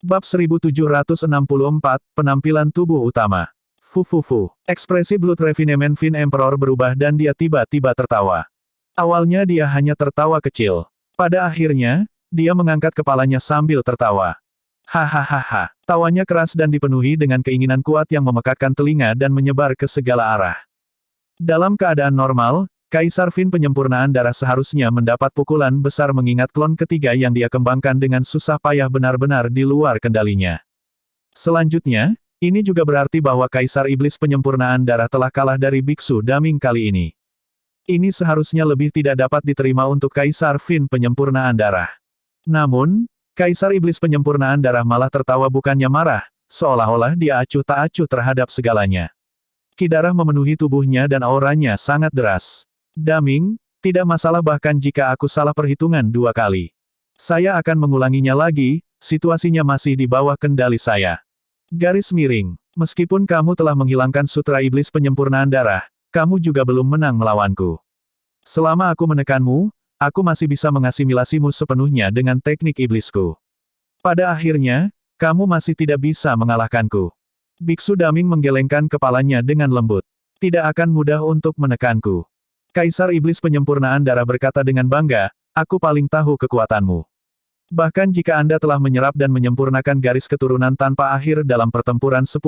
Bab 1764, Penampilan Tubuh Utama. Fufufu. Ekspresi Blood Refinement Fin Emperor berubah dan dia tiba-tiba tertawa. Awalnya dia hanya tertawa kecil. Pada akhirnya, dia mengangkat kepalanya sambil tertawa. Hahaha. Tawanya keras dan dipenuhi dengan keinginan kuat yang memekakkan telinga dan menyebar ke segala arah. Dalam keadaan normal, Kaisar Fin penyempurnaan darah seharusnya mendapat pukulan besar mengingat klon ketiga yang dia kembangkan dengan susah payah benar-benar di luar kendalinya. Selanjutnya, ini juga berarti bahwa Kaisar Iblis penyempurnaan darah telah kalah dari Biksu Daming kali ini. Ini seharusnya lebih tidak dapat diterima untuk Kaisar Fin penyempurnaan darah. Namun, Kaisar Iblis penyempurnaan darah malah tertawa bukannya marah, seolah-olah dia acuh tak acuh terhadap segalanya. Ki darah memenuhi tubuhnya dan auranya sangat deras. Daming, tidak masalah bahkan jika aku salah perhitungan 2 kali. Saya akan mengulanginya lagi, situasinya masih di bawah kendali saya. Garis miring, meskipun kamu telah menghilangkan sutra iblis penyempurnaan darah, kamu juga belum menang melawanku. Selama aku menekanmu, aku masih bisa mengasimilasimu sepenuhnya dengan teknik iblisku. Pada akhirnya, kamu masih tidak bisa mengalahkanku. Biksu Daming menggelengkan kepalanya dengan lembut. Tidak akan mudah untuk menekanku. Kaisar Iblis penyempurnaan darah berkata dengan bangga, aku paling tahu kekuatanmu. Bahkan jika Anda telah menyerap dan menyempurnakan garis keturunan tanpa akhir dalam pertempuran 10.000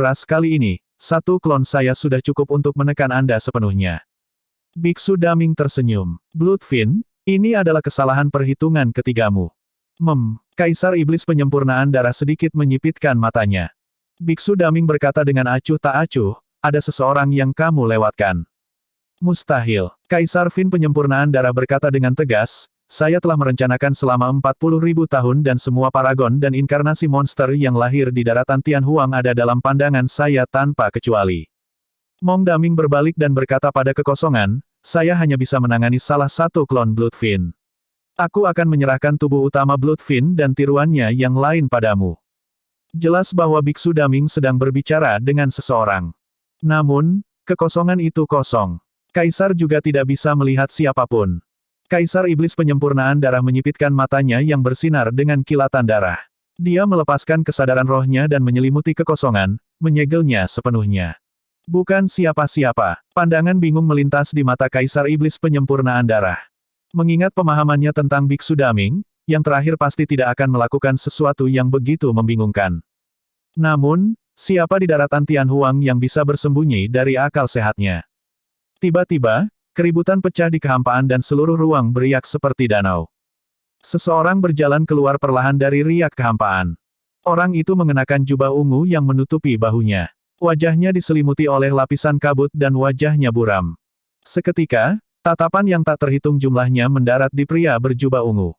ras kali ini, satu klon saya sudah cukup untuk menekan Anda sepenuhnya. Biksu Daming tersenyum. Bloodfin, ini adalah kesalahan perhitungan ketigamu. Kaisar Iblis penyempurnaan darah sedikit menyipitkan matanya. Biksu Daming berkata dengan acuh tak acuh, ada seseorang yang kamu lewatkan. Mustahil. Kaisar Fin penyempurnaan darah berkata dengan tegas, saya telah merencanakan selama 40.000 tahun dan semua paragon dan inkarnasi monster yang lahir di daratan Tianhuang ada dalam pandangan saya tanpa kecuali. Mong Daming berbalik dan berkata pada kekosongan, saya hanya bisa menangani salah satu klon Bloodfin. Aku akan menyerahkan tubuh utama Bloodfin dan tiruannya yang lain padamu. Jelas bahwa Biksu Daming sedang berbicara dengan seseorang. Namun, kekosongan itu kosong. Kaisar juga tidak bisa melihat siapapun. Kaisar Iblis penyempurnaan darah menyipitkan matanya yang bersinar dengan kilatan darah. Dia melepaskan kesadaran rohnya dan menyelimuti kekosongan, menyegelnya sepenuhnya. Bukan siapa-siapa. Pandangan bingung melintas di mata Kaisar Iblis penyempurnaan darah. Mengingat pemahamannya tentang Biksu Daming, yang terakhir pasti tidak akan melakukan sesuatu yang begitu membingungkan. Namun, siapa di daratan Tianhuang yang bisa bersembunyi dari akal sehatnya? Tiba-tiba, keributan pecah di kehampaan dan seluruh ruang beriak seperti danau. Seseorang berjalan keluar perlahan dari riak kehampaan. Orang itu mengenakan jubah ungu yang menutupi bahunya. Wajahnya diselimuti oleh lapisan kabut dan wajahnya buram. Seketika, tatapan yang tak terhitung jumlahnya mendarat di pria berjubah ungu.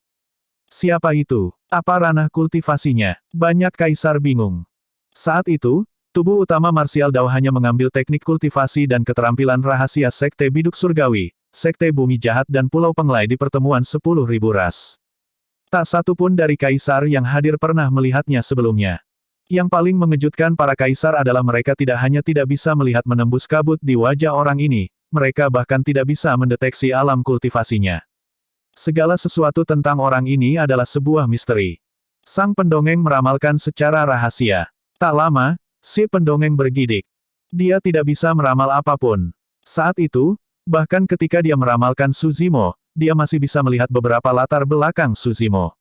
Siapa itu? Apa ranah kultivasinya? Banyak kaisar bingung. Saat itu, tubuh utama Martial Dao hanya mengambil teknik kultivasi dan keterampilan rahasia Sekte Biduk Surgawi, Sekte Bumi Jahat dan Pulau Penglai di pertemuan 10.000 ras. Tak satu pun dari kaisar yang hadir pernah melihatnya sebelumnya. Yang paling mengejutkan para kaisar adalah mereka tidak hanya tidak bisa melihat menembus kabut di wajah orang ini, mereka bahkan tidak bisa mendeteksi alam kultivasinya. Segala sesuatu tentang orang ini adalah sebuah misteri. Sang pendongeng meramalkan secara rahasia. Tak lama, si pendongeng bergidik. Dia tidak bisa meramal apapun. Saat itu, bahkan ketika dia meramalkan Suzimo, dia masih bisa melihat beberapa latar belakang Suzimo.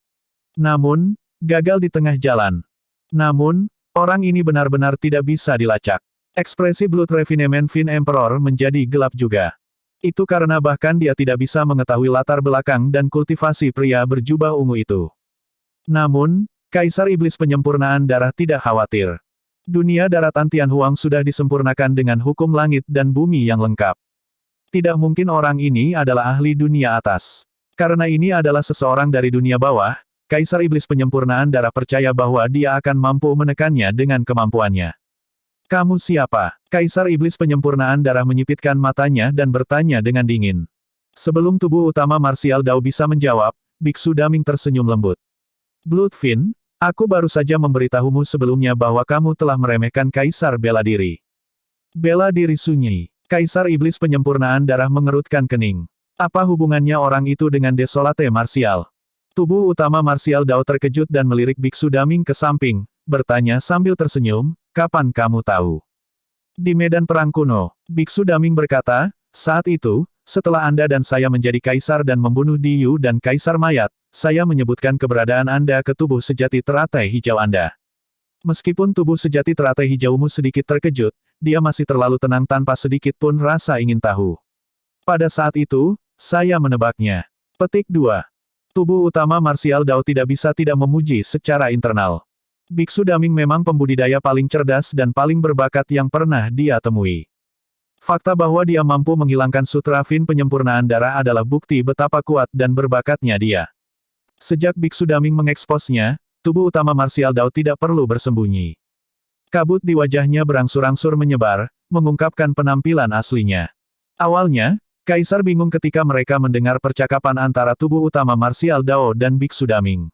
Namun, gagal di tengah jalan. Namun, orang ini benar-benar tidak bisa dilacak. Ekspresi Blood Refinement Fin Emperor menjadi gelap juga. Itu karena bahkan dia tidak bisa mengetahui latar belakang dan kultivasi pria berjubah ungu itu. Namun, Kaisar Iblis penyempurnaan darah tidak khawatir. Dunia daratan Tianhuang sudah disempurnakan dengan hukum langit dan bumi yang lengkap. Tidak mungkin orang ini adalah ahli dunia atas. Karena ini adalah seseorang dari dunia bawah, Kaisar Iblis penyempurnaan darah percaya bahwa dia akan mampu menekannya dengan kemampuannya. Kamu siapa? Kaisar Iblis penyempurnaan darah menyipitkan matanya dan bertanya dengan dingin. Sebelum tubuh utama Martial Dao bisa menjawab, Biksu Daming tersenyum lembut. Bloodfin, aku baru saja memberitahumu sebelumnya bahwa kamu telah meremehkan Kaisar Bela Diri. Bela Diri sunyi. Kaisar Iblis penyempurnaan darah mengerutkan kening. Apa hubungannya orang itu dengan Desolate Martial? Tubuh utama Martial Dao terkejut dan melirik Biksu Daming ke samping, bertanya sambil tersenyum, kapan kamu tahu? Di medan perang kuno, Biksu Daming berkata, saat itu, setelah Anda dan saya menjadi kaisar dan membunuh Diyu dan kaisar mayat, saya menyebutkan keberadaan Anda ke tubuh sejati teratai hijau Anda. Meskipun tubuh sejati teratai hijaumu sedikit terkejut, dia masih terlalu tenang tanpa sedikit pun rasa ingin tahu. Pada saat itu, saya menebaknya. Petik 2. Tubuh utama Martial Dao tidak bisa tidak memuji secara internal. Biksu Daming memang pembudidaya paling cerdas dan paling berbakat yang pernah dia temui. Fakta bahwa dia mampu menghilangkan sutra Fin penyempurnaan darah adalah bukti betapa kuat dan berbakatnya dia. Sejak Biksu Daming mengeksposnya, tubuh utama Martial Dao tidak perlu bersembunyi. Kabut di wajahnya berangsur-angsur menyebar, mengungkapkan penampilan aslinya. Awalnya, Kaisar bingung ketika mereka mendengar percakapan antara tubuh utama Martial Dao dan Biksu Daming.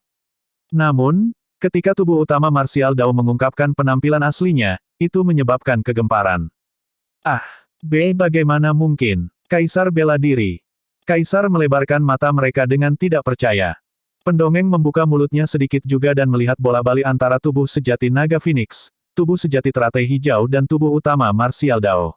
Namun, ketika tubuh utama Martial Dao mengungkapkan penampilan aslinya, itu menyebabkan kegemparan. Ah, bagaimana mungkin? Kaisar bela diri. Kaisar melebarkan mata mereka dengan tidak percaya. Pendongeng membuka mulutnya sedikit juga dan melihat bola bali antara tubuh sejati naga Phoenix, tubuh sejati teratai hijau dan tubuh utama Martial Dao.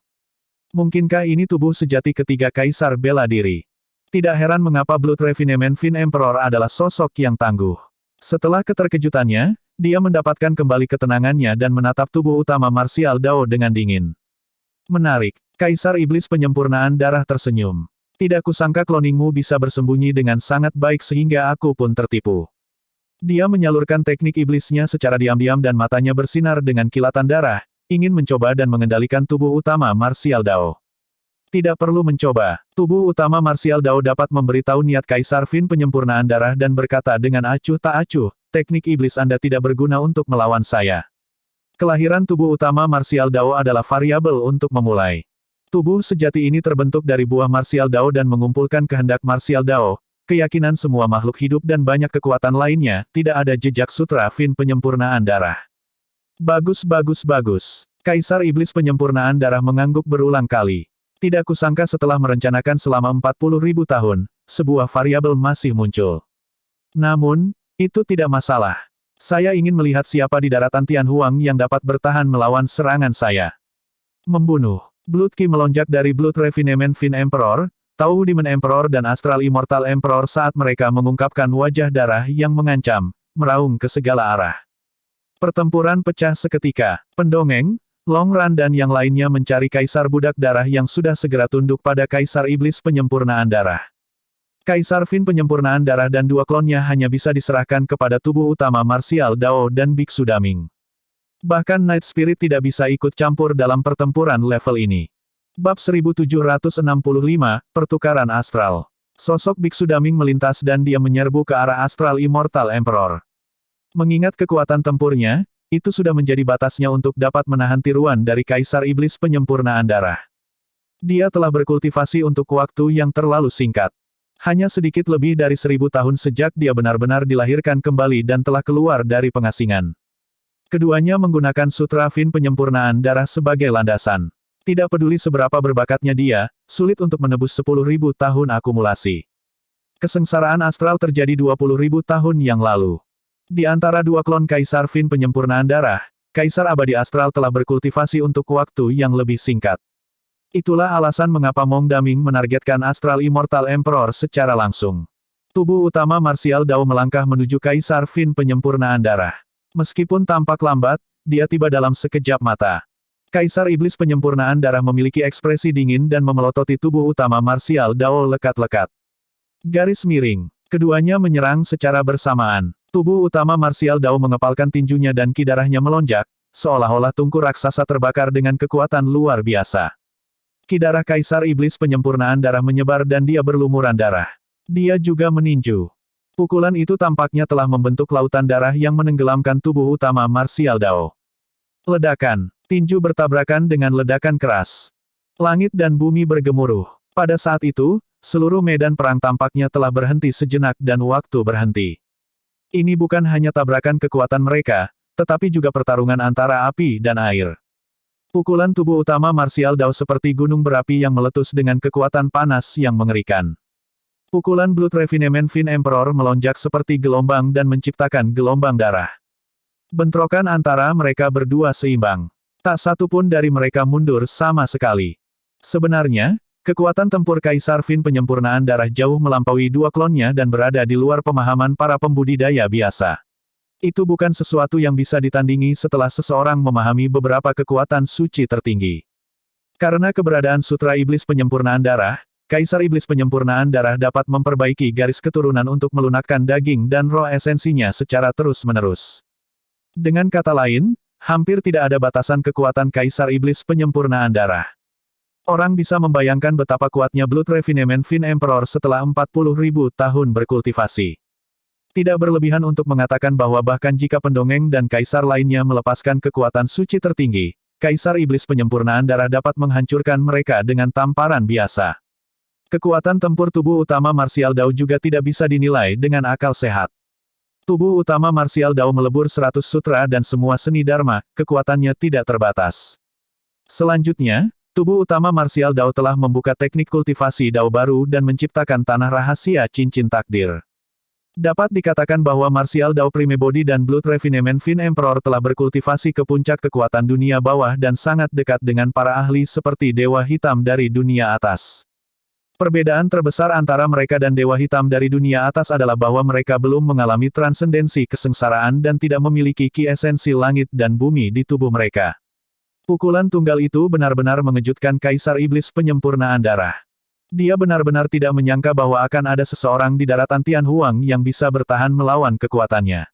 Mungkinkah ini tubuh sejati ketiga Kaisar bela diri? Tidak heran mengapa Blood Refinement Fin Emperor adalah sosok yang tangguh. Setelah keterkejutannya, dia mendapatkan kembali ketenangannya dan menatap tubuh utama Martial Dao dengan dingin. Menarik, Kaisar Iblis Penyempurnaan Darah tersenyum. Tidak kusangka kloningmu bisa bersembunyi dengan sangat baik sehingga aku pun tertipu. Dia menyalurkan teknik iblisnya secara diam-diam dan matanya bersinar dengan kilatan darah, ingin mencoba dan mengendalikan tubuh utama Martial Dao. Tidak perlu mencoba, tubuh utama Martial Dao dapat memberitahu niat Kaisar Fin Penyempurnaan Darah dan berkata dengan acuh tak acuh, teknik iblis Anda tidak berguna untuk melawan saya. Kelahiran tubuh utama Martial Dao adalah variabel untuk memulai. Tubuh sejati ini terbentuk dari buah Martial Dao dan mengumpulkan kehendak Martial Dao, keyakinan semua makhluk hidup dan banyak kekuatan lainnya, tidak ada jejak sutra Fin Penyempurnaan Darah. Bagus. Kaisar Iblis Penyempurnaan Darah mengangguk berulang kali. Tidak kusangka setelah merencanakan selama 40.000 tahun, sebuah variabel masih muncul. Namun, itu tidak masalah. Saya ingin melihat siapa di daratan Tianhuang yang dapat bertahan melawan serangan saya. Membunuh. Blood Qi melonjak dari Blood Refinement Fin Emperor, Tau Demon Emperor dan Astral Immortal Emperor saat mereka mengungkapkan wajah darah yang mengancam, meraung ke segala arah. Pertempuran pecah seketika. Pendongeng, Long Ran dan yang lainnya mencari Kaisar Budak Darah yang sudah segera tunduk pada Kaisar Iblis Penyempurnaan Darah. Kaisar Fin Penyempurnaan Darah dan dua klonnya hanya bisa diserahkan kepada tubuh utama Martial Dao dan Biksu Daming. Bahkan Night Spirit tidak bisa ikut campur dalam pertempuran level ini. Bab 1765, Pertukaran Astral. Sosok Biksu Daming melintas dan dia menyerbu ke arah Astral Immortal Emperor. Mengingat kekuatan tempurnya, itu sudah menjadi batasnya untuk dapat menahan tiruan dari Kaisar Iblis Penyempurnaan Darah. Dia telah berkultivasi untuk waktu yang terlalu singkat. Hanya sedikit lebih dari 1000 tahun sejak dia benar-benar dilahirkan kembali dan telah keluar dari pengasingan. Keduanya menggunakan Sutra Fin Penyempurnaan Darah sebagai landasan. Tidak peduli seberapa berbakatnya dia, sulit untuk menebus 10.000 tahun akumulasi. Kesengsaraan astral terjadi 20.000 tahun yang lalu. Di antara dua klon Kaisar Fin Penyempurnaan Darah, Kaisar Abadi Astral telah berkultivasi untuk waktu yang lebih singkat. Itulah alasan mengapa Mong Daming menargetkan Astral Immortal Emperor secara langsung. Tubuh utama Martial Dao melangkah menuju Kaisar Fin Penyempurnaan Darah. Meskipun tampak lambat, dia tiba dalam sekejap mata. Kaisar Iblis Penyempurnaan Darah memiliki ekspresi dingin dan memelototi tubuh utama Martial Dao lekat-lekat. Garis miring. Keduanya menyerang secara bersamaan. Tubuh utama Martial Dao mengepalkan tinjunya dan ki darahnya melonjak, seolah-olah tungku raksasa terbakar dengan kekuatan luar biasa. Ki darah Kaisar Iblis Penyempurnaan Darah menyebar dan dia berlumuran darah. Dia juga meninju. Pukulan itu tampaknya telah membentuk lautan darah yang menenggelamkan tubuh utama Martial Dao. Ledakan. Tinju bertabrakan dengan ledakan keras. Langit dan bumi bergemuruh. Pada saat itu, seluruh medan perang tampaknya telah berhenti sejenak dan waktu berhenti. Ini bukan hanya tabrakan kekuatan mereka, tetapi juga pertarungan antara api dan air. Pukulan tubuh utama Martial Dao seperti gunung berapi yang meletus dengan kekuatan panas yang mengerikan. Pukulan Blood Refinement Fin Emperor melonjak seperti gelombang dan menciptakan gelombang darah. Bentrokan antara mereka berdua seimbang. Tak satu pun dari mereka mundur sama sekali. Sebenarnya, kekuatan tempur Kaisar Fin penyempurnaan darah jauh melampaui dua klonnya dan berada di luar pemahaman para pembudidaya biasa. Itu bukan sesuatu yang bisa ditandingi setelah seseorang memahami beberapa kekuatan suci tertinggi. Karena keberadaan Sutra Iblis Penyempurnaan Darah, Kaisar Iblis Penyempurnaan Darah dapat memperbaiki garis keturunan untuk melunakkan daging dan roh esensinya secara terus-menerus. Dengan kata lain, hampir tidak ada batasan kekuatan Kaisar Iblis Penyempurnaan Darah. Orang bisa membayangkan betapa kuatnya Blood Refinement Fin Emperor setelah 40.000 tahun berkultivasi. Tidak berlebihan untuk mengatakan bahwa bahkan jika pendongeng dan kaisar lainnya melepaskan kekuatan suci tertinggi, Kaisar Iblis Penyempurnaan Darah dapat menghancurkan mereka dengan tamparan biasa. Kekuatan tempur tubuh utama Martial Dao juga tidak bisa dinilai dengan akal sehat. Tubuh utama Martial Dao melebur 100 sutra dan semua seni dharma, kekuatannya tidak terbatas. Selanjutnya, tubuh utama Martial Dao telah membuka teknik kultivasi Dao baru dan menciptakan tanah rahasia cincin takdir. Dapat dikatakan bahwa Martial Dao Prime Body dan Blood Refinement Fin Emperor telah berkultivasi ke puncak kekuatan dunia bawah dan sangat dekat dengan para ahli seperti Dewa Hitam dari dunia atas. Perbedaan terbesar antara mereka dan Dewa Hitam dari dunia atas adalah bahwa mereka belum mengalami transendensi kesengsaraan dan tidak memiliki ki esensi langit dan bumi di tubuh mereka. Pukulan tunggal itu benar-benar mengejutkan Kaisar Iblis Penyempurnaan Darah. Dia benar-benar tidak menyangka bahwa akan ada seseorang di daratan Tianhuang yang bisa bertahan melawan kekuatannya.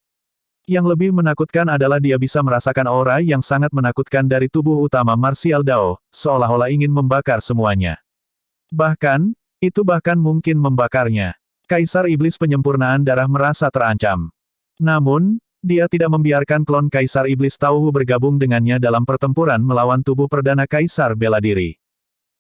Yang lebih menakutkan adalah dia bisa merasakan aura yang sangat menakutkan dari tubuh utama Martial Dao, seolah-olah ingin membakar semuanya. Bahkan, itu bahkan mungkin membakarnya. Kaisar Iblis Penyempurnaan Darah merasa terancam. Namun, dia tidak membiarkan klon Kaisar Iblis Tauhu bergabung dengannya dalam pertempuran melawan tubuh Perdana Kaisar Bela Diri.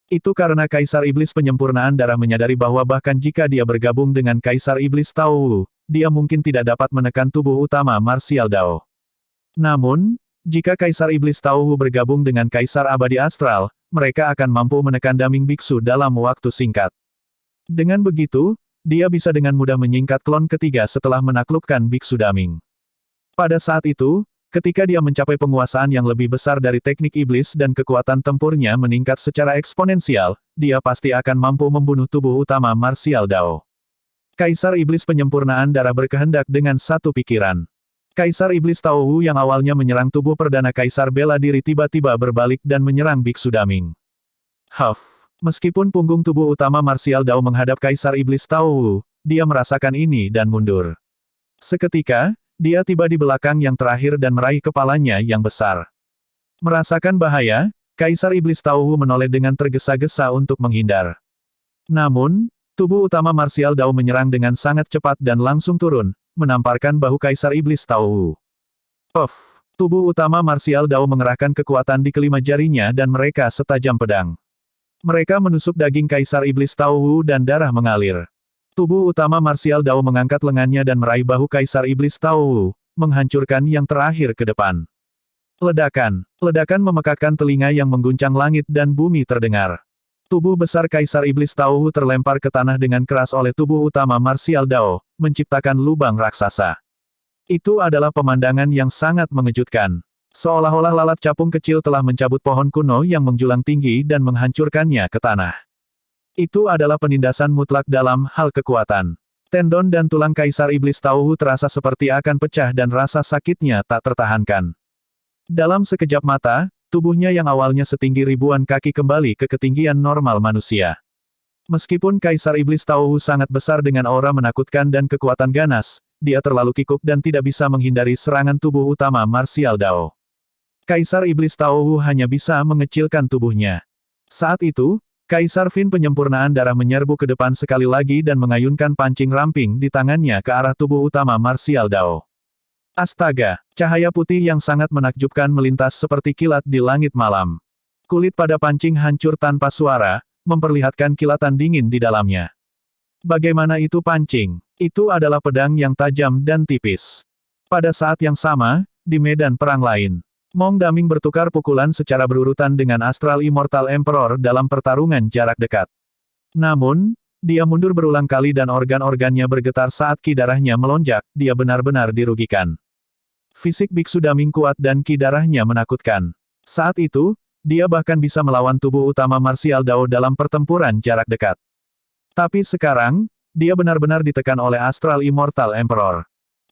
Itu karena Kaisar Iblis Penyempurnaan Darah menyadari bahwa bahkan jika dia bergabung dengan Kaisar Iblis Tauhu, dia mungkin tidak dapat menekan tubuh utama Martial Dao. Namun, jika Kaisar Iblis Tauhu bergabung dengan Kaisar Abadi Astral, mereka akan mampu menekan Daming Biksu dalam waktu singkat. Dengan begitu, dia bisa dengan mudah menyingkat klon ketiga setelah menaklukkan Biksu Daming. Pada saat itu, ketika dia mencapai penguasaan yang lebih besar dari teknik iblis dan kekuatan tempurnya meningkat secara eksponensial, dia pasti akan mampu membunuh tubuh utama Martial Dao. Kaisar Iblis Penyempurnaan Darah berkehendak dengan satu pikiran. Kaisar Iblis Tauhu yang awalnya menyerang tubuh Perdana Kaisar Bela Diri tiba-tiba berbalik dan menyerang Biksu Daming. Meskipun punggung tubuh utama Martial Dao menghadap Kaisar Iblis Tauhu, dia merasakan ini dan mundur. Seketika, dia tiba di belakang yang terakhir dan meraih kepalanya yang besar. Merasakan bahaya, Kaisar Iblis Tauhu menoleh dengan tergesa-gesa untuk menghindar. Namun, tubuh utama Martial Dao menyerang dengan sangat cepat dan langsung turun, menamparkan bahu Kaisar Iblis Tauhu. Tubuh utama Martial Dao mengerahkan kekuatan di kelima jarinya dan mereka setajam pedang. Mereka menusuk daging Kaisar Iblis Tauhu dan darah mengalir. Tubuh utama Martial Dao mengangkat lengannya dan meraih bahu Kaisar Iblis Tauhu, menghancurkan yang terakhir ke depan. Ledakan. Ledakan memekakkan telinga yang mengguncang langit dan bumi terdengar. Tubuh besar Kaisar Iblis Tauhu terlempar ke tanah dengan keras oleh tubuh utama Martial Dao, menciptakan lubang raksasa. Itu adalah pemandangan yang sangat mengejutkan. Seolah-olah lalat capung kecil telah mencabut pohon kuno yang menjulang tinggi dan menghancurkannya ke tanah. Itu adalah penindasan mutlak dalam hal kekuatan. Tendon dan tulang Kaisar Iblis Tauhu terasa seperti akan pecah dan rasa sakitnya tak tertahankan. Dalam sekejap mata, tubuhnya yang awalnya setinggi ribuan kaki kembali ke ketinggian normal manusia. Meskipun Kaisar Iblis Tauhu sangat besar dengan aura menakutkan dan kekuatan ganas, dia terlalu kikuk dan tidak bisa menghindari serangan tubuh utama Martial Dao. Kaisar Iblis Tauhu hanya bisa mengecilkan tubuhnya. Saat itu, Kaisar Fin Penyempurnaan Darah menyerbu ke depan sekali lagi dan mengayunkan pancing ramping di tangannya ke arah tubuh utama Martial Dao. Astaga, cahaya putih yang sangat menakjubkan melintas seperti kilat di langit malam. Kulit pada pancing hancur tanpa suara, memperlihatkan kilatan dingin di dalamnya. Bagaimana itu pancing? Itu adalah pedang yang tajam dan tipis. Pada saat yang sama, di medan perang lain, Mong Daming bertukar pukulan secara berurutan dengan Astral Immortal Emperor dalam pertarungan jarak dekat. Namun, Dia mundur berulang kali dan organ-organnya bergetar saat ki darahnya melonjak, dia benar-benar dirugikan. Fisik Biksu Daming kuat dan ki darahnya menakutkan. Saat itu, dia bahkan bisa melawan tubuh utama martial Dao dalam pertempuran jarak dekat. Tapi sekarang, dia benar-benar ditekan oleh Astral Immortal Emperor.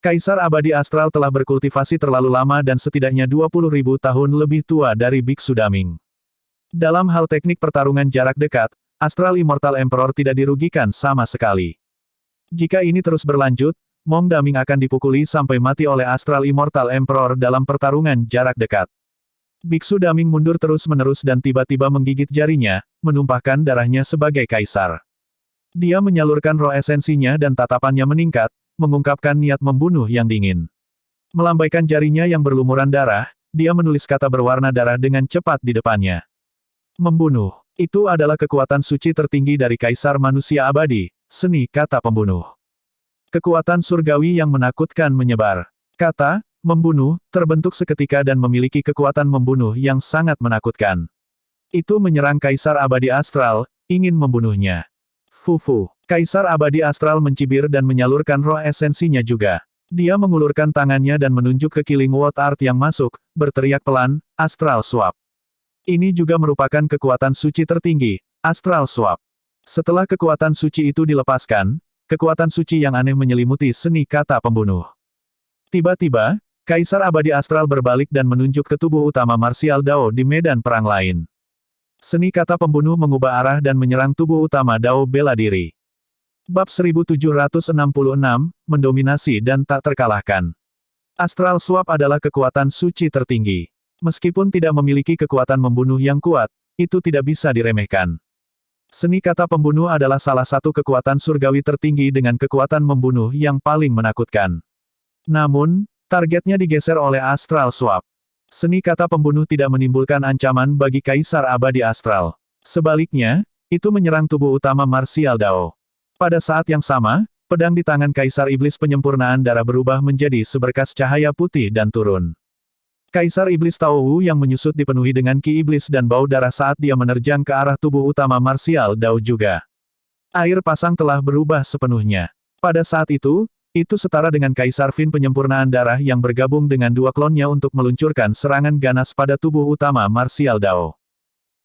Kaisar Abadi Astral telah berkultivasi terlalu lama dan setidaknya 20.000 tahun lebih tua dari Biksu Daming. Dalam hal teknik pertarungan jarak dekat, Astral Immortal Emperor tidak dirugikan sama sekali. Jika ini terus berlanjut, Mong Daming akan dipukuli sampai mati oleh Astral Immortal Emperor dalam pertarungan jarak dekat. Biksu Daming mundur terus-menerus dan tiba-tiba menggigit jarinya, menumpahkan darahnya sebagai kaisar. Dia menyalurkan roh esensinya dan tatapannya meningkat, mengungkapkan niat membunuh yang dingin. Melambaikan jarinya yang berlumuran darah, dia menulis kata berwarna darah dengan cepat di depannya. Membunuh. Itu adalah kekuatan suci tertinggi dari Kaisar Manusia Abadi, seni kata pembunuh. Kekuatan surgawi yang menakutkan menyebar. Kata, membunuh, terbentuk seketika dan memiliki kekuatan membunuh yang sangat menakutkan. Itu menyerang Kaisar Abadi Astral, ingin membunuhnya. Fufu. Kaisar Abadi Astral mencibir dan menyalurkan roh esensinya juga. Dia mengulurkan tangannya dan menunjuk ke Killing World Art yang masuk, berteriak pelan, Astral Swap. Ini juga merupakan kekuatan suci tertinggi, Astral Swap. Setelah kekuatan suci itu dilepaskan, kekuatan suci yang aneh menyelimuti seni kata pembunuh. Tiba-tiba, Kaisar Abadi Astral berbalik dan menunjuk ke tubuh utama martial Dao di medan perang lain. Seni kata pembunuh mengubah arah dan menyerang tubuh utama Dao bela diri. Bab 1766, mendominasi dan tak terkalahkan. Astral Swap adalah kekuatan suci tertinggi. Meskipun tidak memiliki kekuatan membunuh yang kuat, itu tidak bisa diremehkan. Seni kata pembunuh adalah salah satu kekuatan surgawi tertinggi dengan kekuatan membunuh yang paling menakutkan. Namun, targetnya digeser oleh Astral Swap. Seni kata pembunuh tidak menimbulkan ancaman bagi Kaisar Abadi Astral. Sebaliknya, itu menyerang tubuh utama martial Dao. Pada saat yang sama, pedang di tangan Kaisar Iblis Penyempurnaan Darah berubah menjadi seberkas cahaya putih dan turun. Kaisar Iblis Tao Wu yang menyusut dipenuhi dengan ki iblis dan bau darah saat dia menerjang ke arah tubuh utama martial Dao juga. Air pasang telah berubah sepenuhnya. Pada saat itu setara dengan Kaisar Fin Penyempurnaan Darah yang bergabung dengan dua klonnya untuk meluncurkan serangan ganas pada tubuh utama martial Dao.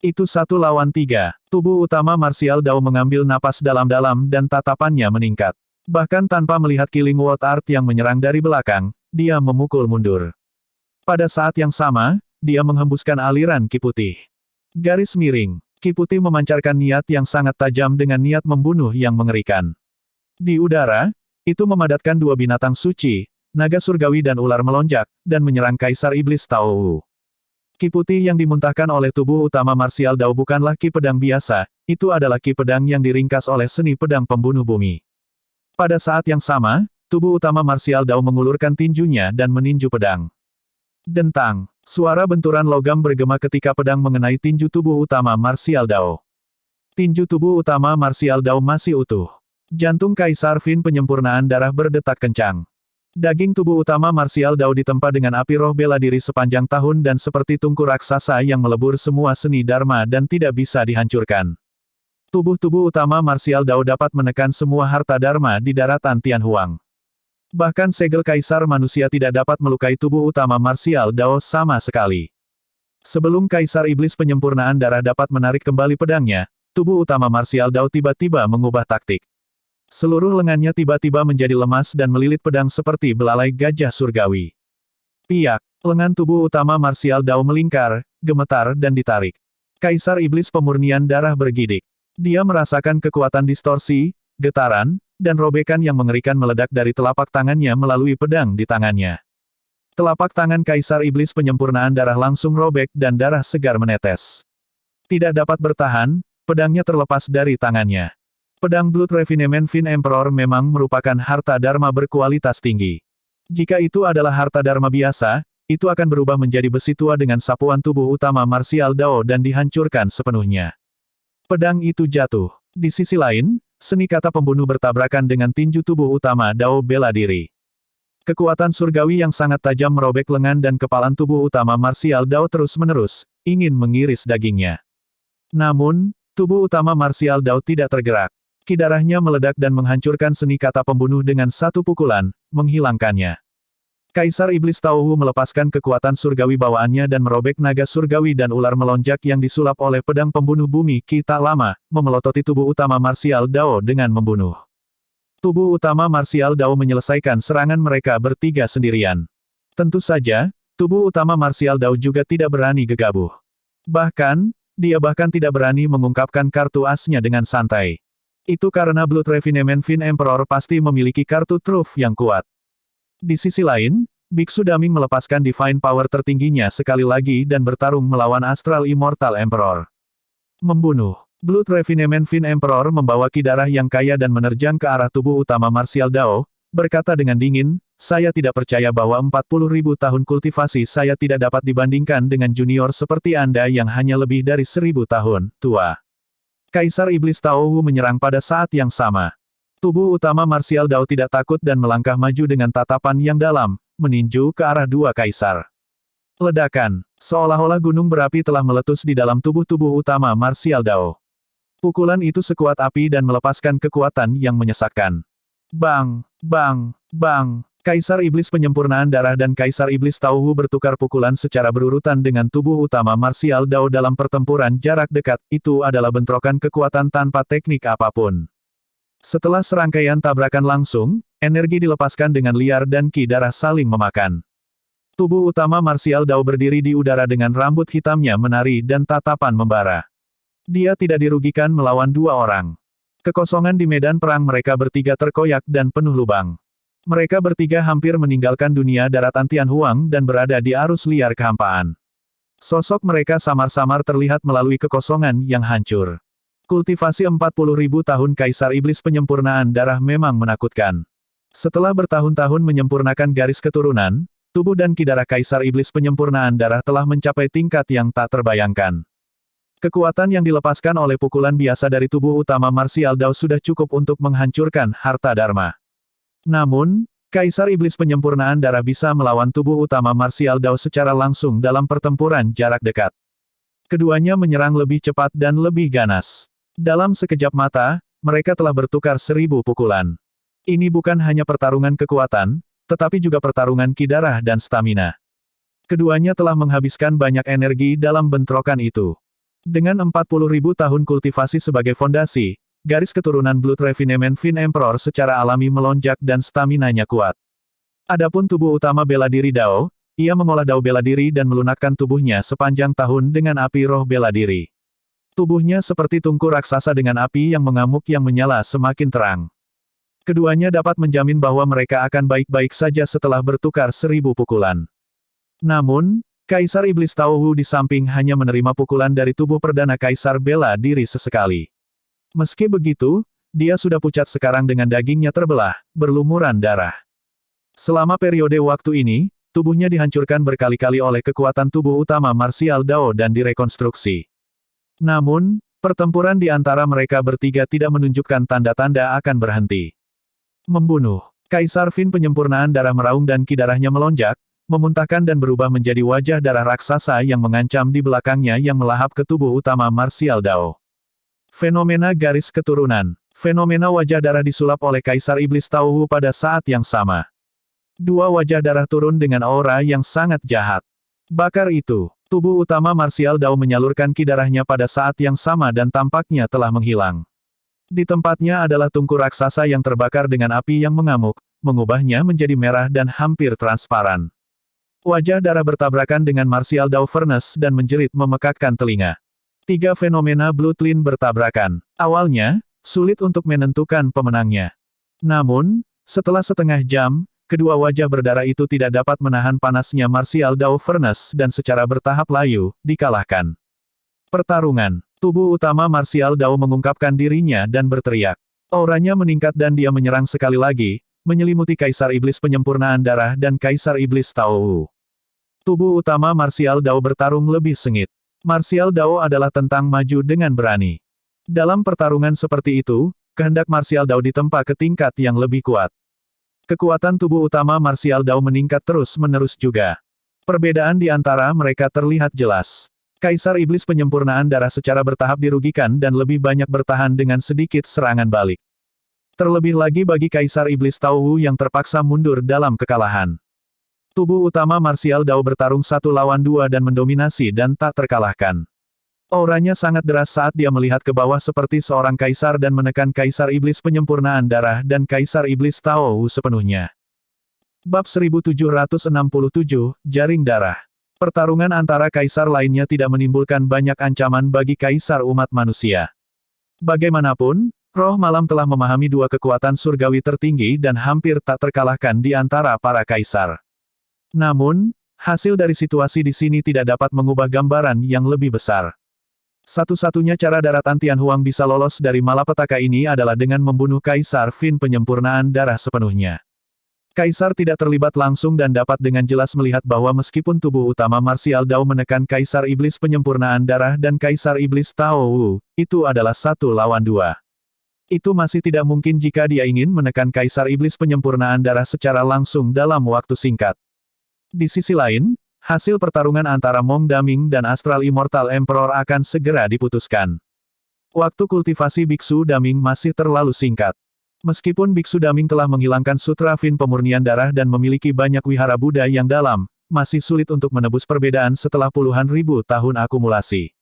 Itu 1 lawan 3. Tubuh utama martial Dao mengambil napas dalam-dalam dan tatapannya meningkat. Bahkan tanpa melihat Killing World Art yang menyerang dari belakang, dia memukul mundur. Pada saat yang sama, dia menghembuskan aliran ki putih. Garis miring. Ki putih memancarkan niat yang sangat tajam dengan niat membunuh yang mengerikan. Di udara, itu memadatkan dua binatang suci, naga surgawi dan ular melonjak, dan menyerang Kaisar Iblis Tao Wu. Ki putih yang dimuntahkan oleh tubuh utama martial Dao bukanlah ki pedang biasa, itu adalah ki pedang yang diringkas oleh seni pedang pembunuh bumi. Pada saat yang sama, tubuh utama martial Dao mengulurkan tinjunya dan meninju pedang. Dentang. Suara benturan logam bergema ketika pedang mengenai tinju tubuh utama martial Dao. Tinju tubuh utama martial Dao masih utuh. Jantung Kaisar Fin Penyempurnaan Darah berdetak kencang. Daging tubuh utama martial Dao ditempa dengan api roh bela diri sepanjang tahun dan seperti tungku raksasa yang melebur semua seni dharma dan tidak bisa dihancurkan. Tubuh-tubuh utama martial Dao dapat menekan semua harta dharma di daratan Tianhuang. Bahkan segel Kaisar Manusia tidak dapat melukai tubuh utama martial Dao sama sekali. Sebelum Kaisar Iblis Penyempurnaan Darah dapat menarik kembali pedangnya, tubuh utama martial Dao tiba-tiba mengubah taktik. Seluruh lengannya tiba-tiba menjadi lemas dan melilit pedang seperti belalai gajah surgawi. Piak, lengan tubuh utama martial Dao melingkar, gemetar dan ditarik. Kaisar Iblis Pemurnian Darah bergidik. Dia merasakan kekuatan distorsi, getaran, dan robekan yang mengerikan meledak dari telapak tangannya melalui pedang di tangannya. Telapak tangan Kaisar Iblis Penyempurnaan Darah langsung robek dan darah segar menetes. Tidak dapat bertahan, pedangnya terlepas dari tangannya. Pedang Blood Refinement Fin Emperor memang merupakan harta dharma berkualitas tinggi. Jika itu adalah harta dharma biasa, itu akan berubah menjadi besi tua dengan sapuan tubuh utama martial Dao dan dihancurkan sepenuhnya. Pedang itu jatuh. Di sisi lain, seni kata pembunuh bertabrakan dengan tinju tubuh utama Dao bela diri. Kekuatan surgawi yang sangat tajam merobek lengan dan kepalan tubuh utama martial Dao terus-menerus, ingin mengiris dagingnya. Namun, tubuh utama martial Dao tidak tergerak. Ki darahnya meledak dan menghancurkan seni kata pembunuh dengan satu pukulan, menghilangkannya. Kaisar Iblis Tauhu melepaskan kekuatan surgawi bawaannya dan merobek naga surgawi dan ular melonjak yang disulap oleh pedang pembunuh bumi Ki tak lama, memelototi tubuh utama Martial Dao dengan membunuh. Tubuh utama Martial Dao menyelesaikan serangan mereka bertiga sendirian. Tentu saja, tubuh utama Martial Dao juga tidak berani gegabah. Bahkan, dia tidak berani mengungkapkan kartu asnya dengan santai. Itu karena Blood Refinement Fin Emperor pasti memiliki kartu truf yang kuat. Di sisi lain, Biksu Daming melepaskan Divine Power tertingginya sekali lagi dan bertarung melawan Astral Immortal Emperor. Membunuh. Blood Refinement Fin Emperor membawa ki darah yang kaya dan menerjang ke arah tubuh utama Martial Dao, berkata dengan dingin, saya tidak percaya bahwa 40.000 tahun kultivasi saya tidak dapat dibandingkan dengan junior seperti Anda yang hanya lebih dari 1.000 tahun, tua. Kaisar Iblis Tauhu menyerang pada saat yang sama. Tubuh utama Martial Dao tidak takut dan melangkah maju dengan tatapan yang dalam, meninju ke arah dua kaisar. Ledakan, seolah-olah gunung berapi telah meletus di dalam tubuh utama Martial Dao. Pukulan itu sekuat api dan melepaskan kekuatan yang menyesakkan. Bang, bang, bang. Kaisar Iblis Penyempurnaan Darah dan Kaisar Iblis Tauhu bertukar pukulan secara berurutan dengan tubuh utama Martial Dao dalam pertempuran jarak dekat, itu adalah bentrokan kekuatan tanpa teknik apapun. Setelah serangkaian tabrakan langsung, energi dilepaskan dengan liar dan ki darah saling memakan. Tubuh utama Martial Dao berdiri di udara dengan rambut hitamnya menari dan tatapan membara. Dia tidak dirugikan melawan dua orang. Kekosongan di medan perang mereka bertiga terkoyak dan penuh lubang. Mereka bertiga hampir meninggalkan dunia daratan Tianhuang dan berada di arus liar kehampaan. Sosok mereka samar-samar terlihat melalui kekosongan yang hancur. Kultivasi 40.000 tahun Kaisar Iblis Penyempurnaan Darah memang menakutkan. Setelah bertahun-tahun menyempurnakan garis keturunan, tubuh dan ki darah Kaisar Iblis Penyempurnaan Darah telah mencapai tingkat yang tak terbayangkan. Kekuatan yang dilepaskan oleh pukulan biasa dari tubuh utama Martial Dao sudah cukup untuk menghancurkan harta Dharma. Namun, Kaisar Iblis Penyempurnaan Darah bisa melawan tubuh utama Martial Dao secara langsung dalam pertempuran jarak dekat. Keduanya menyerang lebih cepat dan lebih ganas. Dalam sekejap mata, mereka telah bertukar 1000 pukulan. Ini bukan hanya pertarungan kekuatan, tetapi juga pertarungan ki darah dan stamina. Keduanya telah menghabiskan banyak energi dalam bentrokan itu. Dengan 40.000 tahun kultivasi sebagai fondasi, garis keturunan Blood Refinement Fin Emperor secara alami melonjak dan staminanya kuat. Adapun tubuh utama bela diri Dao, ia mengolah Dao bela diri dan melunakkan tubuhnya sepanjang tahun dengan api roh bela diri. Tubuhnya seperti tungku raksasa dengan api yang mengamuk yang menyala semakin terang. Keduanya dapat menjamin bahwa mereka akan baik-baik saja setelah bertukar 1000 pukulan. Namun, Kaisar Iblis Tauhu di samping hanya menerima pukulan dari tubuh perdana Kaisar bela diri sesekali. Meski begitu, dia sudah pucat sekarang dengan dagingnya terbelah, berlumuran darah. Selama periode waktu ini, tubuhnya dihancurkan berkali-kali oleh kekuatan tubuh utama Martial Dao dan direkonstruksi. Namun, pertempuran di antara mereka bertiga tidak menunjukkan tanda-tanda akan berhenti. Membunuh. Kaisar Fin Penyempurnaan Darah meraung dan ki darahnya melonjak, memuntahkan dan berubah menjadi wajah darah raksasa yang mengancam di belakangnya yang melahap ke tubuh utama Martial Dao. Fenomena garis keturunan. Fenomena wajah darah disulap oleh Kaisar Iblis Tauhu pada saat yang sama. Dua wajah darah turun dengan aura yang sangat jahat. Bakar itu. Tubuh utama Martial Dao menyalurkan ki darahnya pada saat yang sama dan tampaknya telah menghilang. Di tempatnya adalah tungku raksasa yang terbakar dengan api yang mengamuk, mengubahnya menjadi merah dan hampir transparan. Wajah darah bertabrakan dengan Martial Dao Furnace dan menjerit memekakkan telinga. Tiga fenomena Bloodline bertabrakan. Awalnya, sulit untuk menentukan pemenangnya. Namun, setelah setengah jam, kedua wajah berdarah itu tidak dapat menahan panasnya Martial Dao Furnace dan secara bertahap layu, dikalahkan. Pertarungan. Tubuh utama Martial Dao mengungkapkan dirinya dan berteriak. Auranya meningkat dan dia menyerang sekali lagi, menyelimuti Kaisar Iblis Penyempurnaan Darah dan Kaisar Iblis Tauhu. Tubuh utama Martial Dao bertarung lebih sengit. Martial Dao adalah tentang maju dengan berani. Dalam pertarungan seperti itu, kehendak Martial Dao ditempa ke tingkat yang lebih kuat. Kekuatan tubuh utama Martial Dao meningkat terus-menerus juga. Perbedaan di antara mereka terlihat jelas. Kaisar Iblis penyempurnaan darah secara bertahap dirugikan dan lebih banyak bertahan dengan sedikit serangan balik. Terlebih lagi bagi Kaisar Iblis Tao Wu yang terpaksa mundur dalam kekalahan. Tubuh utama Martial Dao bertarung 1 lawan 2 dan mendominasi dan tak terkalahkan. Auranya sangat deras saat dia melihat ke bawah seperti seorang kaisar dan menekan Kaisar Iblis penyempurnaan darah dan Kaisar Iblis Tao Wu sepenuhnya. Bab 1767, Jaring Darah. Pertarungan antara kaisar lainnya tidak menimbulkan banyak ancaman bagi kaisar umat manusia. Bagaimanapun, Roh Malam telah memahami dua kekuatan surgawi tertinggi dan hampir tak terkalahkan di antara para kaisar. Namun, hasil dari situasi di sini tidak dapat mengubah gambaran yang lebih besar. Satu-satunya cara daratan Tianhuang bisa lolos dari malapetaka ini adalah dengan membunuh Kaisar Fin penyempurnaan darah sepenuhnya. Kaisar tidak terlibat langsung dan dapat dengan jelas melihat bahwa meskipun tubuh utama Martial Dao menekan Kaisar Iblis penyempurnaan darah dan Kaisar Iblis Tao Wu, itu adalah 1 lawan 2. Itu masih tidak mungkin jika dia ingin menekan Kaisar Iblis penyempurnaan darah secara langsung dalam waktu singkat. Di sisi lain, hasil pertarungan antara Mong Daming dan Astral Immortal Emperor akan segera diputuskan. Waktu kultivasi Biksu Daming masih terlalu singkat. Meskipun Biksu Daming telah menghilangkan Sutra Fin pemurnian darah dan memiliki banyak wihara Buddha yang dalam, masih sulit untuk menebus perbedaan setelah puluhan ribu tahun akumulasi.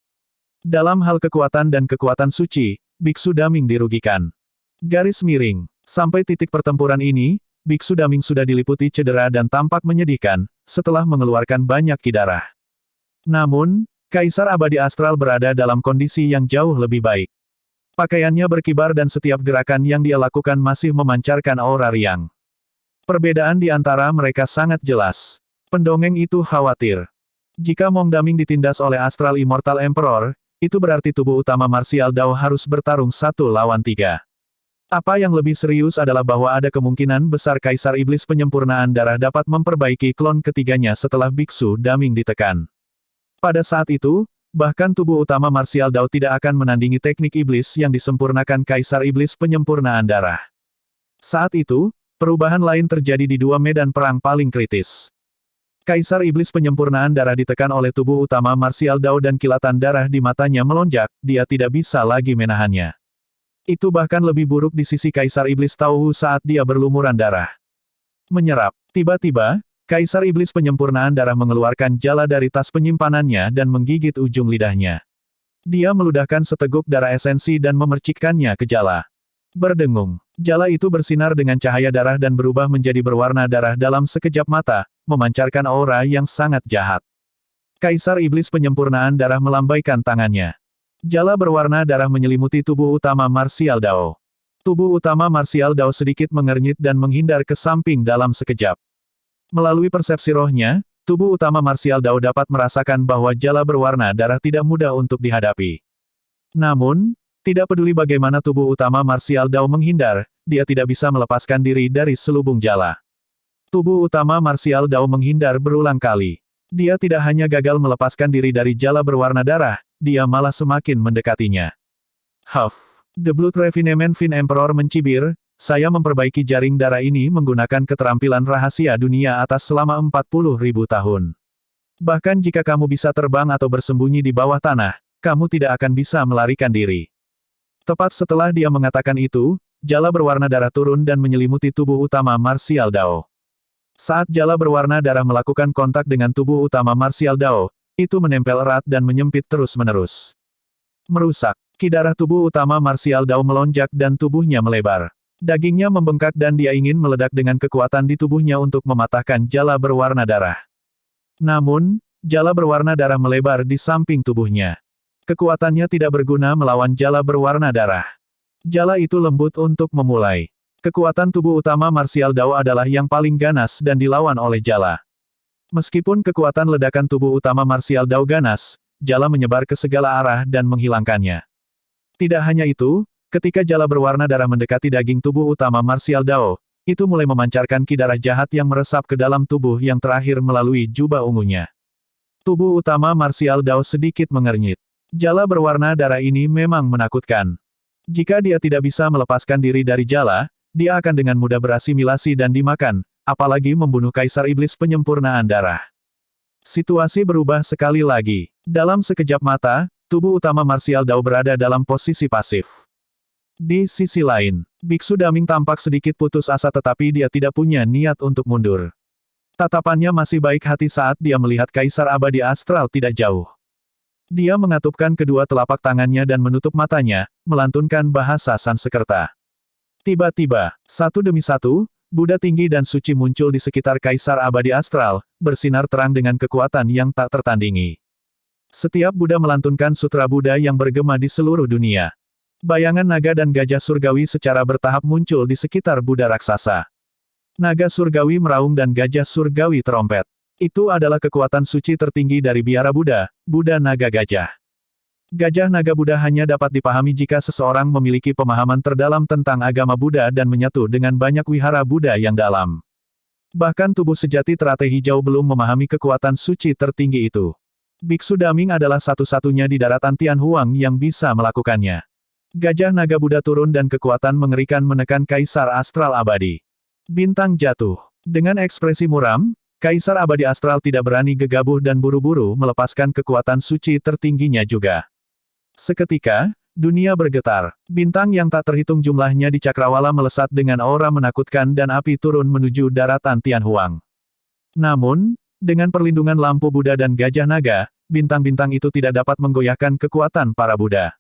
Dalam hal kekuatan dan kekuatan suci, Biksu Daming dirugikan. Garis miring. Sampai titik pertempuran ini, Biksu Daming sudah diliputi cedera dan tampak menyedihkan, setelah mengeluarkan banyak ki darah. Namun, Kaisar Abadi Astral berada dalam kondisi yang jauh lebih baik. Pakaiannya berkibar dan setiap gerakan yang dia lakukan masih memancarkan aura riang. Perbedaan di antara mereka sangat jelas. Pendongeng itu khawatir. Jika Mong Daming ditindas oleh Astral Immortal Emperor, itu berarti tubuh utama Martial Dao harus bertarung 1 lawan 3. Apa yang lebih serius adalah bahwa ada kemungkinan besar Kaisar Iblis penyempurnaan darah dapat memperbaiki klon ketiganya setelah Biksu Daming ditekan. Pada saat itu, bahkan tubuh utama Martial Dao tidak akan menandingi teknik iblis yang disempurnakan Kaisar Iblis penyempurnaan darah. Saat itu, perubahan lain terjadi di dua medan perang paling kritis. Kaisar Iblis penyempurnaan darah ditekan oleh tubuh utama Martial Dao dan kilatan darah di matanya melonjak, dia tidak bisa lagi menahannya. Itu bahkan lebih buruk di sisi Kaisar Iblis Tao Wu saat dia berlumuran darah. Menyerap. Tiba-tiba, Kaisar Iblis penyempurnaan darah mengeluarkan jala dari tas penyimpanannya dan menggigit ujung lidahnya. Dia meludahkan seteguk darah esensi dan memercikkannya ke jala. Berdengung. Jala itu bersinar dengan cahaya darah dan berubah menjadi berwarna darah dalam sekejap mata, memancarkan aura yang sangat jahat. Kaisar Iblis penyempurnaan darah melambaikan tangannya. Jala berwarna darah menyelimuti tubuh utama Martial Dao. Tubuh utama Martial Dao sedikit mengernyit dan menghindar ke samping dalam sekejap. Melalui persepsi rohnya, tubuh utama Martial Dao dapat merasakan bahwa jala berwarna darah tidak mudah untuk dihadapi. Namun, tidak peduli bagaimana tubuh utama Martial Dao menghindar, dia tidak bisa melepaskan diri dari selubung jala. Tubuh utama Martial Dao menghindar berulang kali. Dia tidak hanya gagal melepaskan diri dari jala berwarna darah, dia malah semakin mendekatinya. Huff. The Blood Refinement Fin Emperor mencibir, saya memperbaiki jaring darah ini menggunakan keterampilan rahasia dunia atas selama 40.000 tahun. Bahkan jika kamu bisa terbang atau bersembunyi di bawah tanah, kamu tidak akan bisa melarikan diri. Tepat setelah dia mengatakan itu, jala berwarna darah turun dan menyelimuti tubuh utama Martial Dao. Saat jala berwarna darah melakukan kontak dengan tubuh utama Martial Dao, itu menempel erat dan menyempit terus-menerus. Merusak. Ki darah tubuh utama Martial Dao melonjak dan tubuhnya melebar. Dagingnya membengkak dan dia ingin meledak dengan kekuatan di tubuhnya untuk mematahkan jala berwarna darah. Namun, jala berwarna darah melebar di samping tubuhnya. Kekuatannya tidak berguna melawan jala berwarna darah. Jala itu lembut untuk memulai. Kekuatan tubuh utama Martial Dao adalah yang paling ganas dan dilawan oleh jala. Meskipun kekuatan ledakan tubuh utama Martial Dao ganas, jala menyebar ke segala arah dan menghilangkannya. Tidak hanya itu, ketika jala berwarna darah mendekati daging tubuh utama Martial Dao, itu mulai memancarkan ki darah jahat yang meresap ke dalam tubuh yang terakhir melalui jubah ungunya. Tubuh utama Martial Dao sedikit mengernyit. Jala berwarna darah ini memang menakutkan. Jika dia tidak bisa melepaskan diri dari jala, dia akan dengan mudah berasimilasi dan dimakan, apalagi membunuh Kaisar Iblis penyempurnaan darah. Situasi berubah sekali lagi. Dalam sekejap mata, tubuh utama Martial Dao berada dalam posisi pasif. Di sisi lain, Biksu Daming tampak sedikit putus asa tetapi dia tidak punya niat untuk mundur. Tatapannya masih baik hati saat dia melihat Kaisar Abadi Astral tidak jauh. Dia mengatupkan kedua telapak tangannya dan menutup matanya, melantunkan bahasa Sanskerta. Tiba-tiba, satu demi satu, Buddha tinggi dan suci muncul di sekitar Kaisar Abadi Astral, bersinar terang dengan kekuatan yang tak tertandingi. Setiap Buddha melantunkan sutra Buddha yang bergema di seluruh dunia. Bayangan naga dan gajah surgawi secara bertahap muncul di sekitar Buddha raksasa. Naga surgawi meraung dan gajah surgawi terompet. Itu adalah kekuatan suci tertinggi dari biara Buddha, Buddha Naga Gajah. Gajah Naga Buddha hanya dapat dipahami jika seseorang memiliki pemahaman terdalam tentang agama Buddha dan menyatu dengan banyak wihara Buddha yang dalam. Bahkan tubuh sejati teratai hijau belum memahami kekuatan suci tertinggi itu. Biksu Daming adalah satu-satunya di daratan Tianhuang yang bisa melakukannya. Gajah Naga Buddha turun dan kekuatan mengerikan menekan Kaisar Astral Abadi. Bintang jatuh. Dengan ekspresi muram, Kaisar Abadi Astral tidak berani gegabah dan buru-buru melepaskan kekuatan suci tertingginya juga. Seketika, dunia bergetar. Bintang yang tak terhitung jumlahnya di cakrawala melesat dengan aura menakutkan dan api turun menuju daratan Tianhuang. Namun, dengan perlindungan lampu Buddha dan Gajah Naga, bintang-bintang itu tidak dapat menggoyahkan kekuatan para Buddha.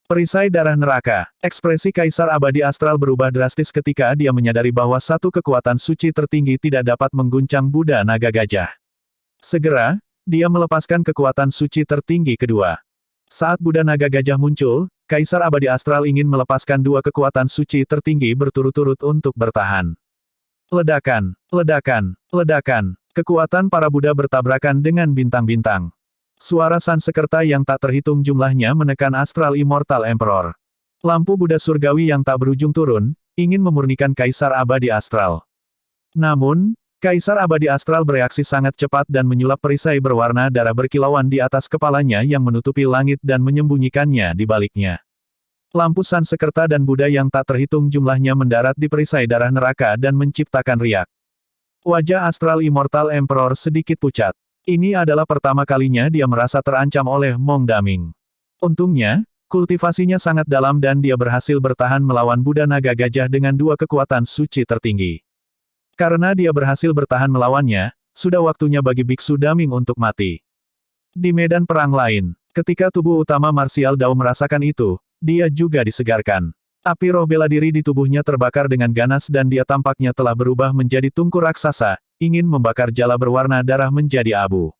Perisai darah neraka. Ekspresi Kaisar Abadi Astral berubah drastis ketika dia menyadari bahwa satu kekuatan suci tertinggi tidak dapat mengguncang Buddha Naga Gajah. Segera, dia melepaskan kekuatan suci tertinggi kedua. Saat Buddha Naga Gajah muncul, Kaisar Abadi Astral ingin melepaskan dua kekuatan suci tertinggi berturut-turut untuk bertahan. Ledakan, ledakan, ledakan. Kekuatan para Buddha bertabrakan dengan bintang-bintang. Suara Sanskerta yang tak terhitung jumlahnya menekan Astral Immortal Emperor. Lampu Buddha surgawi yang tak berujung turun, ingin memurnikan Kaisar Abadi Astral. Namun, Kaisar Abadi Astral bereaksi sangat cepat dan menyulap perisai berwarna darah berkilauan di atas kepalanya yang menutupi langit dan menyembunyikannya di baliknya. Lampu Sanskerta dan Buddha yang tak terhitung jumlahnya mendarat di perisai darah neraka dan menciptakan riak. Wajah Astral Immortal Emperor sedikit pucat. Ini adalah pertama kalinya dia merasa terancam oleh Mong Daming. Untungnya, kultivasinya sangat dalam dan dia berhasil bertahan melawan Buddha Naga Gajah dengan dua kekuatan suci tertinggi. Karena dia berhasil bertahan melawannya, sudah waktunya bagi Biksu Daming untuk mati. Di medan perang lain, ketika tubuh utama Martial Dao merasakan itu, dia juga disegarkan. Api roh bela diri di tubuhnya terbakar dengan ganas dan dia tampaknya telah berubah menjadi tungku raksasa, ingin membakar jala berwarna darah menjadi abu.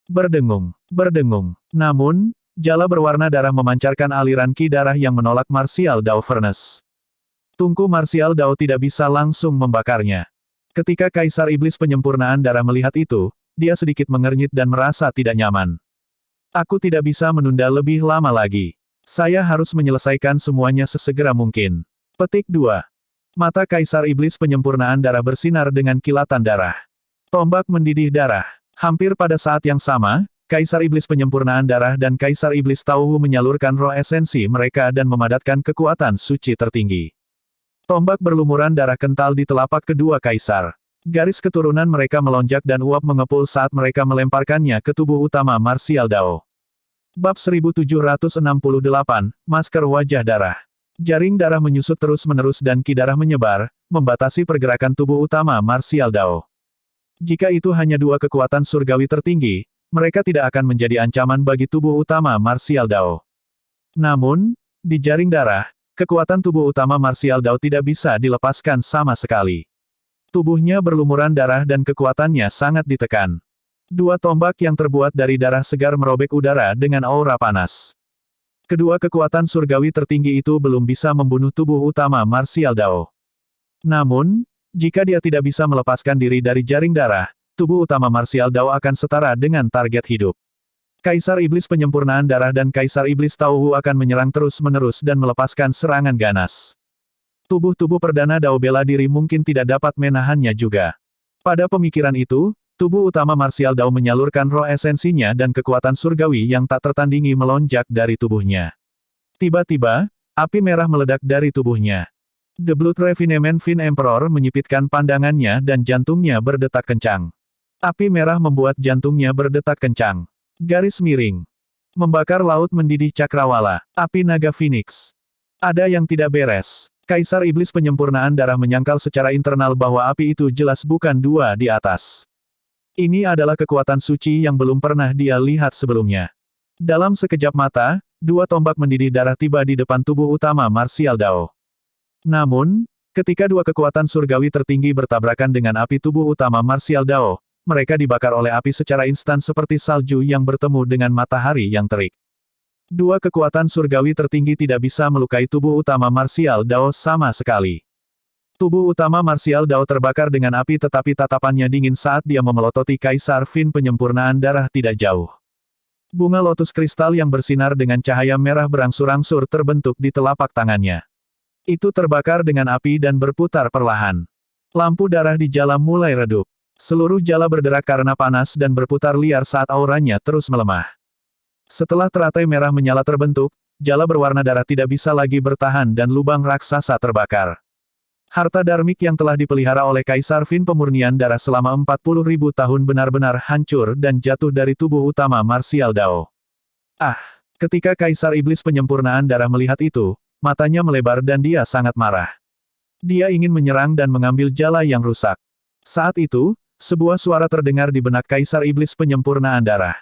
Berdengung, berdengung. Namun, jala berwarna darah memancarkan aliran ki darah yang menolak Martial Dao Furnace. Tungku Martial Dao tidak bisa langsung membakarnya. Ketika Kaisar Iblis Penyempurnaan Darah melihat itu, dia sedikit mengernyit dan merasa tidak nyaman. Aku tidak bisa menunda lebih lama lagi. Saya harus menyelesaikan semuanya sesegera mungkin. Petik 2. Mata Kaisar Iblis Penyempurnaan Darah bersinar dengan kilatan darah. Tombak mendidih darah. Hampir pada saat yang sama, Kaisar Iblis Penyempurnaan Darah dan Kaisar Iblis Tauhu menyalurkan roh esensi mereka dan memadatkan kekuatan suci tertinggi. Tombak berlumuran darah kental di telapak kedua kaisar. Garis keturunan mereka melonjak dan uap mengepul saat mereka melemparkannya ke tubuh utama Martial Dao. Bab 1768, Masker Wajah Darah. Jaring darah menyusut terus-menerus dan ki darah menyebar, membatasi pergerakan tubuh utama Martial Dao. Jika itu hanya dua kekuatan surgawi tertinggi, mereka tidak akan menjadi ancaman bagi tubuh utama Martial Dao. Namun, di jaring darah, kekuatan tubuh utama Martial Dao tidak bisa dilepaskan sama sekali. Tubuhnya berlumuran darah dan kekuatannya sangat ditekan. Dua tombak yang terbuat dari darah segar merobek udara dengan aura panas. Kedua kekuatan surgawi tertinggi itu belum bisa membunuh tubuh utama Martial Dao. Namun, jika dia tidak bisa melepaskan diri dari jaring darah, tubuh utama Martial Dao akan setara dengan target hidup. Kaisar Iblis Penyempurnaan Darah dan Kaisar Iblis Tauhu akan menyerang terus-menerus dan melepaskan serangan ganas. Tubuh-tubuh perdana Dao bela diri mungkin tidak dapat menahannya juga. Pada pemikiran itu, tubuh utama Martial Dao menyalurkan roh esensinya dan kekuatan surgawi yang tak tertandingi melonjak dari tubuhnya. Tiba-tiba, api merah meledak dari tubuhnya. The Blood Refinement Fin Emperor menyipitkan pandangannya dan jantungnya berdetak kencang. Api merah membuat jantungnya berdetak kencang. Garis miring. Membakar laut mendidih cakrawala. Api naga Phoenix. Ada yang tidak beres. Kaisar Iblis Penyempurnaan Darah menyangkal secara internal bahwa api itu jelas bukan dua di atas. Ini adalah kekuatan suci yang belum pernah dia lihat sebelumnya. Dalam sekejap mata, dua tombak mendidih darah tiba di depan tubuh utama Martial Dao. Namun, ketika dua kekuatan surgawi tertinggi bertabrakan dengan api tubuh utama Martial Dao, mereka dibakar oleh api secara instan seperti salju yang bertemu dengan matahari yang terik. Dua kekuatan surgawi tertinggi tidak bisa melukai tubuh utama Martial Dao sama sekali. Tubuh utama Martial Dao terbakar dengan api tetapi tatapannya dingin saat dia memelototi Kaisar Fin Penyempurnaan Darah tidak jauh. Bunga lotus kristal yang bersinar dengan cahaya merah berangsur-angsur terbentuk di telapak tangannya. Itu terbakar dengan api dan berputar perlahan. Lampu darah di jala mulai redup. Seluruh jala berderak karena panas dan berputar liar saat auranya terus melemah. Setelah teratai merah menyala terbentuk, jala berwarna darah tidak bisa lagi bertahan dan lubang raksasa terbakar. Harta darmik yang telah dipelihara oleh Kaisar Fin Pemurnian Darah selama 40.000 tahun benar-benar hancur dan jatuh dari tubuh utama Martial Dao. Ketika Kaisar Iblis Penyempurnaan Darah melihat itu, matanya melebar dan dia sangat marah. Dia ingin menyerang dan mengambil jala yang rusak. Saat itu, sebuah suara terdengar di benak Kaisar Iblis Penyempurnaan Darah.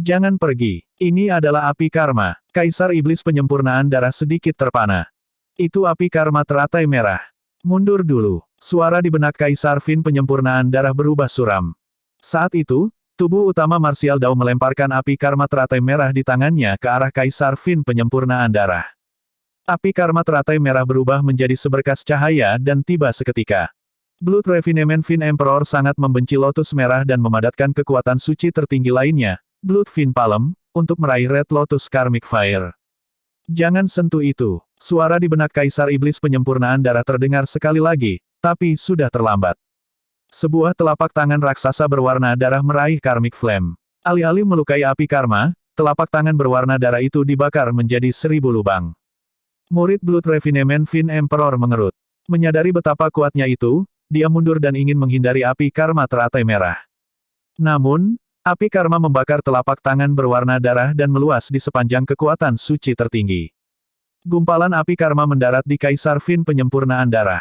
Jangan pergi. Ini adalah api karma. Kaisar Iblis Penyempurnaan Darah sedikit terpana. Itu api karma teratai merah. Mundur dulu. Suara di benak Kaisar Fin Penyempurnaan Darah berubah suram. Saat itu, tubuh utama Martial Dao melemparkan api karma teratai merah di tangannya ke arah Kaisar Fin Penyempurnaan Darah. Api karma teratai merah berubah menjadi seberkas cahaya dan tiba seketika. Blood Refinement Fin Emperor sangat membenci Lotus Merah dan memadatkan kekuatan suci tertinggi lainnya, Blood Fin Palm, untuk meraih Red Lotus Karmic Fire. Jangan sentuh itu. Suara di benak Kaisar Iblis Penyempurnaan Darah terdengar sekali lagi, tapi sudah terlambat. Sebuah telapak tangan raksasa berwarna darah meraih Karmic Flame. Alih-alih melukai api karma, telapak tangan berwarna darah itu dibakar menjadi 1000 lubang. Murid Blood Refinement Fin Emperor mengerut. Menyadari betapa kuatnya itu, dia mundur dan ingin menghindari api karma teratai merah. Namun, api karma membakar telapak tangan berwarna darah dan meluas di sepanjang kekuatan suci tertinggi. Gumpalan api karma mendarat di Kaisar Fin Penyempurnaan Darah.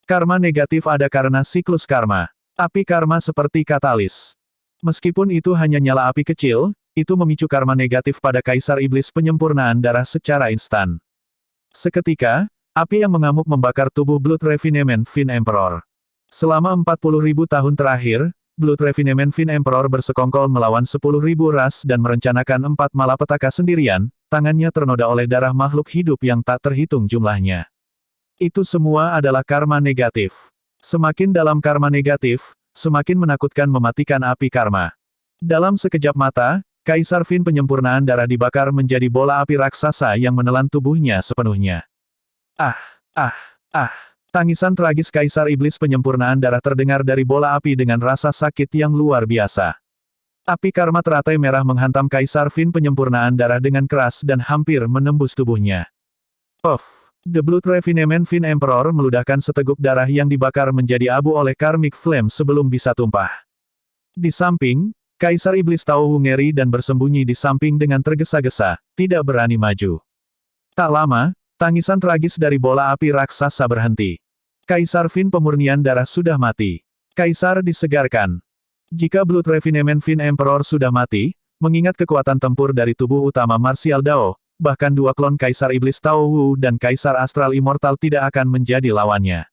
Karma negatif ada karena siklus karma. Api karma seperti katalis. Meskipun itu hanya nyala api kecil, itu memicu karma negatif pada Kaisar Iblis Penyempurnaan Darah secara instan. Seketika, api yang mengamuk membakar tubuh Blood Refinement Fin Emperor. Selama 40.000 tahun terakhir, Blood Refinement Fin Emperor bersekongkol melawan 10.000 ras dan merencanakan 4 malapetaka sendirian, tangannya ternoda oleh darah makhluk hidup yang tak terhitung jumlahnya. Itu semua adalah karma negatif. Semakin dalam karma negatif, semakin menakutkan mematikan api karma. Dalam sekejap mata, Kaisar Fin Penyempurnaan Darah dibakar menjadi bola api raksasa yang menelan tubuhnya sepenuhnya. Tangisan tragis Kaisar Iblis Penyempurnaan Darah terdengar dari bola api dengan rasa sakit yang luar biasa. Api karma teratai merah menghantam Kaisar Fin Penyempurnaan Darah dengan keras dan hampir menembus tubuhnya. The Blood Refinement Fin Emperor meludahkan seteguk darah yang dibakar menjadi abu oleh Karmic Flame sebelum bisa tumpah. Di samping, Kaisar Iblis Tao Wu ngeri dan bersembunyi di samping dengan tergesa-gesa, tidak berani maju. Tak lama, tangisan tragis dari bola api raksasa berhenti. Kaisar Fin Pemurnian Darah sudah mati. Kaisar disegarkan. Jika Blood Refinement Fin Emperor sudah mati, mengingat kekuatan tempur dari tubuh utama Martial Dao, bahkan dua klon Kaisar Iblis Tao Wu dan Kaisar Astral Immortal tidak akan menjadi lawannya.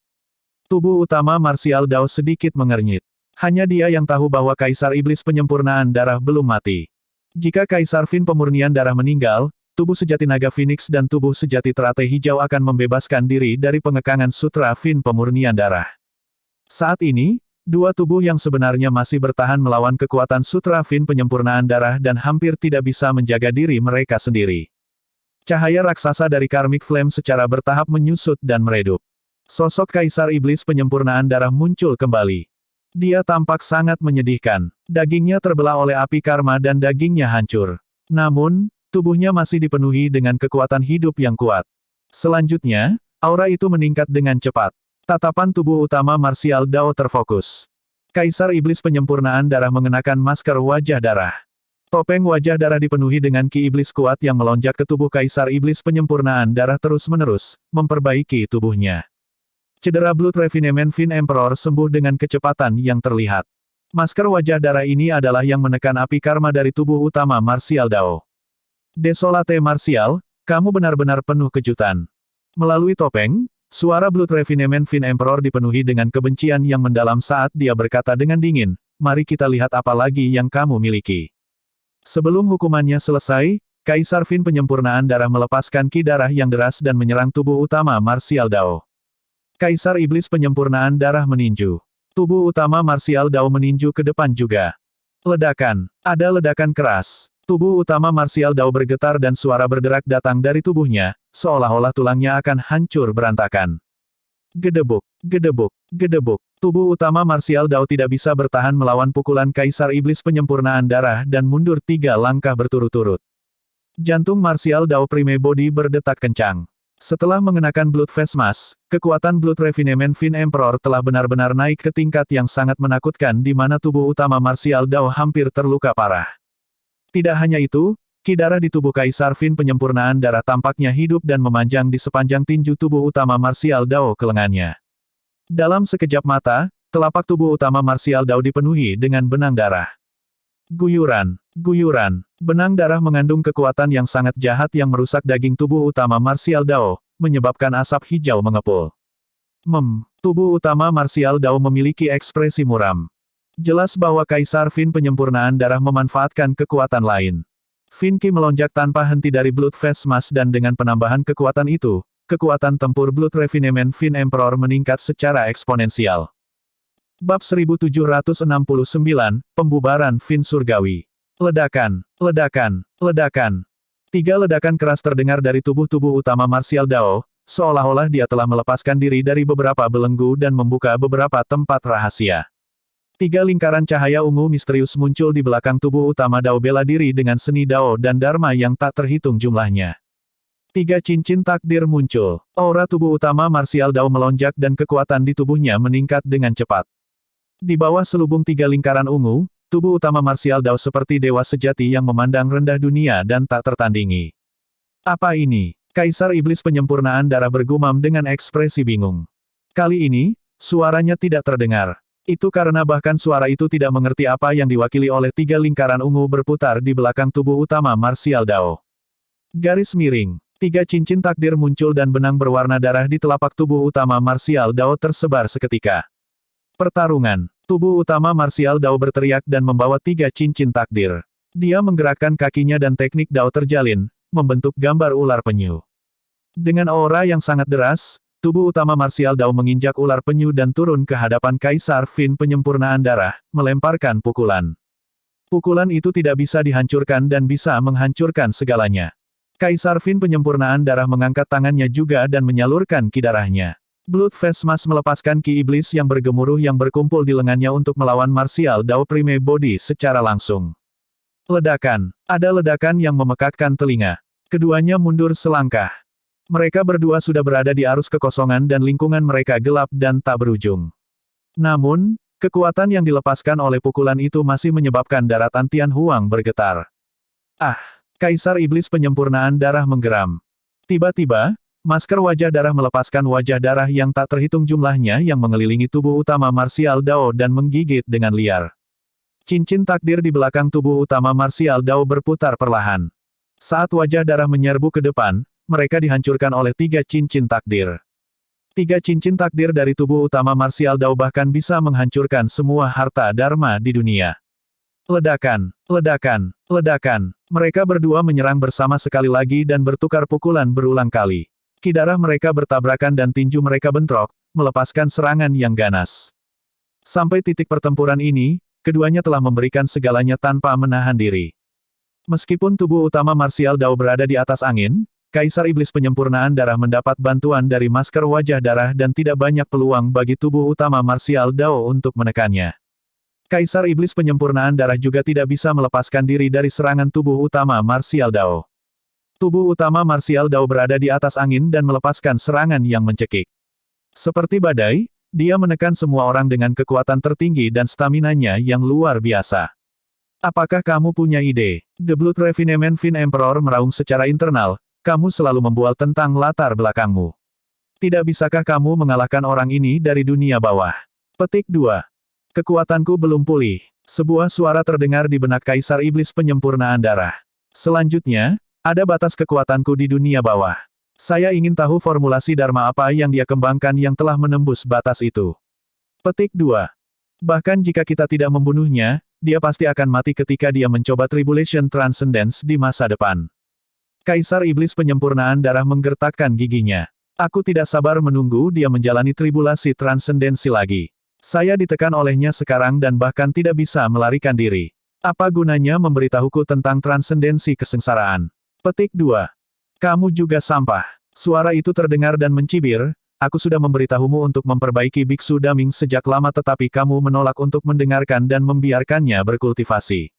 Tubuh utama Martial Dao sedikit mengernyit. Hanya dia yang tahu bahwa Kaisar Iblis Penyempurnaan Darah belum mati. Jika Kaisar Fin Pemurnian Darah meninggal, tubuh sejati naga Phoenix dan tubuh sejati teratai hijau akan membebaskan diri dari pengekangan sutra Fin Pemurnian Darah. Saat ini, dua tubuh yang sebenarnya masih bertahan melawan kekuatan sutra Fin Penyempurnaan Darah dan hampir tidak bisa menjaga diri mereka sendiri. Cahaya raksasa dari Karmic Flame secara bertahap menyusut dan meredup. Sosok Kaisar Iblis Penyempurnaan Darah muncul kembali. Dia tampak sangat menyedihkan. Dagingnya terbelah oleh api karma dan dagingnya hancur. Namun, tubuhnya masih dipenuhi dengan kekuatan hidup yang kuat. Selanjutnya, aura itu meningkat dengan cepat. Tatapan tubuh utama Martial Dao terfokus. Kaisar Iblis Penyempurnaan Darah mengenakan masker wajah darah. Topeng wajah darah dipenuhi dengan ki iblis kuat yang melonjak ke tubuh Kaisar Iblis Penyempurnaan Darah terus-menerus, memperbaiki tubuhnya. Cedera Blood Refinement Fin Emperor sembuh dengan kecepatan yang terlihat. Masker wajah darah ini adalah yang menekan api karma dari tubuh utama Martial Dao. Desolate Martial, kamu benar-benar penuh kejutan. Melalui topeng, suara Blood Refinement Fin Emperor dipenuhi dengan kebencian yang mendalam saat dia berkata dengan dingin, mari kita lihat apa lagi yang kamu miliki. Sebelum hukumannya selesai, Kaisar Fin Penyempurnaan Darah melepaskan ki darah yang deras dan menyerang tubuh utama Martial Dao. Kaisar Iblis Penyempurnaan Darah meninju. Tubuh utama Martial Dao meninju ke depan juga. Ledakan. Ada ledakan keras. Tubuh utama Martial Dao bergetar dan suara berderak datang dari tubuhnya, seolah-olah tulangnya akan hancur berantakan. Gedebuk, gedebuk, gedebuk. Tubuh utama Martial Dao tidak bisa bertahan melawan pukulan Kaisar Iblis Penyempurnaan Darah dan mundur 3 langkah berturut-turut. Jantung Martial Dao Prime Body berdetak kencang. Setelah mengenakan Blood Face Mask, kekuatan Blood Refinement Fin Emperor telah benar-benar naik ke tingkat yang sangat menakutkan di mana tubuh utama Martial Dao hampir terluka parah. Tidak hanya itu, ki darah di tubuh Kaisar Fin Penyempurnaan Darah tampaknya hidup dan memanjang di sepanjang tinju tubuh utama Martial Dao ke lengannya. Dalam sekejap mata, telapak tubuh utama Martial Dao dipenuhi dengan benang darah. Guyuran, guyuran, benang darah mengandung kekuatan yang sangat jahat yang merusak daging tubuh utama Martial Dao, menyebabkan asap hijau mengepul. Tubuh utama Martial Dao memiliki ekspresi muram. Jelas bahwa Kaisar Fin Penyempurnaan Darah memanfaatkan kekuatan lain. Fin Qi melonjak tanpa henti dari Blood Face Mask dan dengan penambahan kekuatan itu, kekuatan tempur Blood Refinement Fin Emperor meningkat secara eksponensial. Bab 1769, Pembubaran Fin Surgawi. Ledakan, ledakan, ledakan. 3 ledakan keras terdengar dari tubuh-tubuh utama Martial Dao, seolah-olah dia telah melepaskan diri dari beberapa belenggu dan membuka beberapa tempat rahasia. 3 lingkaran cahaya ungu misterius muncul di belakang tubuh utama Dao bela diri dengan seni Dao dan Dharma yang tak terhitung jumlahnya. 3 cincin takdir muncul. Aura tubuh utama Martial Dao melonjak dan kekuatan di tubuhnya meningkat dengan cepat. Di bawah selubung 3 lingkaran ungu, tubuh utama Martial Dao seperti dewa sejati yang memandang rendah dunia dan tak tertandingi. Apa ini? Kaisar Iblis Penyempurnaan Darah bergumam dengan ekspresi bingung. Kali ini, suaranya tidak terdengar. Itu karena bahkan suara itu tidak mengerti apa yang diwakili oleh 3 lingkaran ungu berputar di belakang tubuh utama Martial Dao. Garis miring. 3 cincin takdir muncul dan benang berwarna darah di telapak tubuh utama Martial Dao tersebar seketika. Pertarungan. Tubuh utama Martial Dao berteriak dan membawa 3 cincin takdir. Dia menggerakkan kakinya dan teknik Dao terjalin, membentuk gambar ular penyu. Dengan aura yang sangat deras, tubuh utama Martial Dao menginjak ular penyu dan turun ke hadapan Kaisar Fin Penyempurnaan Darah, melemparkan pukulan. Pukulan itu tidak bisa dihancurkan dan bisa menghancurkan segalanya. Kaisar Fin Penyempurnaan Darah mengangkat tangannya juga dan menyalurkan ki darahnya. Blood Face Mask melepaskan ki iblis yang bergemuruh yang berkumpul di lengannya untuk melawan Martial Dao Prime Body secara langsung. Ledakan. Ada ledakan yang memekakkan telinga. Keduanya mundur selangkah. Mereka berdua sudah berada di arus kekosongan dan lingkungan mereka gelap dan tak berujung. Namun, kekuatan yang dilepaskan oleh pukulan itu masih menyebabkan daratan Tian Huang bergetar. Ah! Kaisar Iblis Penyempurnaan Darah menggeram. Tiba-tiba, masker wajah darah melepaskan wajah darah yang tak terhitung jumlahnya yang mengelilingi tubuh utama Martial Dao dan menggigit dengan liar. Cincin takdir di belakang tubuh utama Martial Dao berputar perlahan. Saat wajah darah menyerbu ke depan, mereka dihancurkan oleh 3 cincin takdir. 3 cincin takdir dari tubuh utama Martial Dao bahkan bisa menghancurkan semua harta Dharma di dunia. Ledakan, ledakan, ledakan. Mereka berdua menyerang bersama sekali lagi dan bertukar pukulan berulang kali. Ki darah mereka bertabrakan dan tinju mereka bentrok, melepaskan serangan yang ganas. Sampai titik pertempuran ini, keduanya telah memberikan segalanya tanpa menahan diri. Meskipun tubuh utama Martial Dao berada di atas angin, Kaisar Iblis Penyempurnaan Darah mendapat bantuan dari masker wajah darah dan tidak banyak peluang bagi tubuh utama Martial Dao untuk menekannya. Kaisar Iblis Penyempurnaan Darah juga tidak bisa melepaskan diri dari serangan tubuh utama Martial Dao. Tubuh utama Martial Dao berada di atas angin dan melepaskan serangan yang mencekik. Seperti badai, Dia menekan semua orang dengan kekuatan tertinggi dan staminanya yang luar biasa. Apakah kamu punya ide? The Blood Refinement Fin Emperor meraung secara internal, kamu selalu membual tentang latar belakangmu. Tidak bisakah kamu mengalahkan orang ini dari dunia bawah? Petik 2. Kekuatanku belum pulih. Sebuah suara terdengar di benak Kaisar Iblis Penyempurnaan Darah. Selanjutnya, ada batas kekuatanku di dunia bawah. Saya ingin tahu formulasi Dharma apa yang dia kembangkan yang telah menembus batas itu. Petik 2. Bahkan jika kita tidak membunuhnya, dia pasti akan mati ketika dia mencoba Tribulation Transcendence di masa depan. Kaisar Iblis Penyempurnaan Darah menggertakkan giginya. Aku tidak sabar menunggu dia menjalani tribulasi transcendensi lagi. Saya ditekan olehnya sekarang dan bahkan tidak bisa melarikan diri. Apa gunanya memberitahuku tentang transendensi kesengsaraan? Petik 2. Kamu juga sampah. Suara itu terdengar dan mencibir, aku sudah memberitahumu untuk memperbaiki Biksu Daming sejak lama tetapi kamu menolak untuk mendengarkan dan membiarkannya berkultivasi.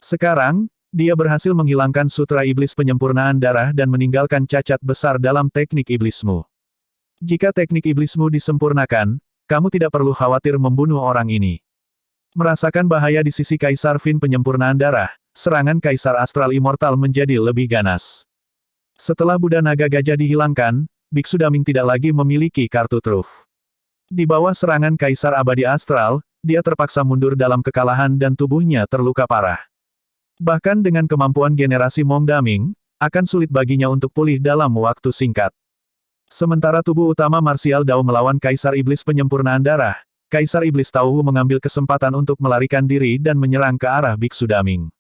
Sekarang, dia berhasil menghilangkan sutra iblis penyempurnaan darah dan meninggalkan cacat besar dalam teknik iblismu. Jika teknik iblismu disempurnakan, kamu tidak perlu khawatir membunuh orang ini. Merasakan bahaya di sisi Kaisar Fin Penyempurnaan Darah, serangan Kaisar Astral Immortal menjadi lebih ganas. Setelah Buddha Naga Gajah dihilangkan, Biksu Daming tidak lagi memiliki kartu truf. Di bawah serangan Kaisar Abadi Astral, dia terpaksa mundur dalam kekalahan dan tubuhnya terluka parah. Bahkan dengan kemampuan generasi Mong Daming, akan sulit baginya untuk pulih dalam waktu singkat. Sementara tubuh utama Martial Dao melawan Kaisar Iblis Penyempurnaan Darah, Kaisar Iblis Tauhu mengambil kesempatan untuk melarikan diri dan menyerang ke arah Biksu Daming.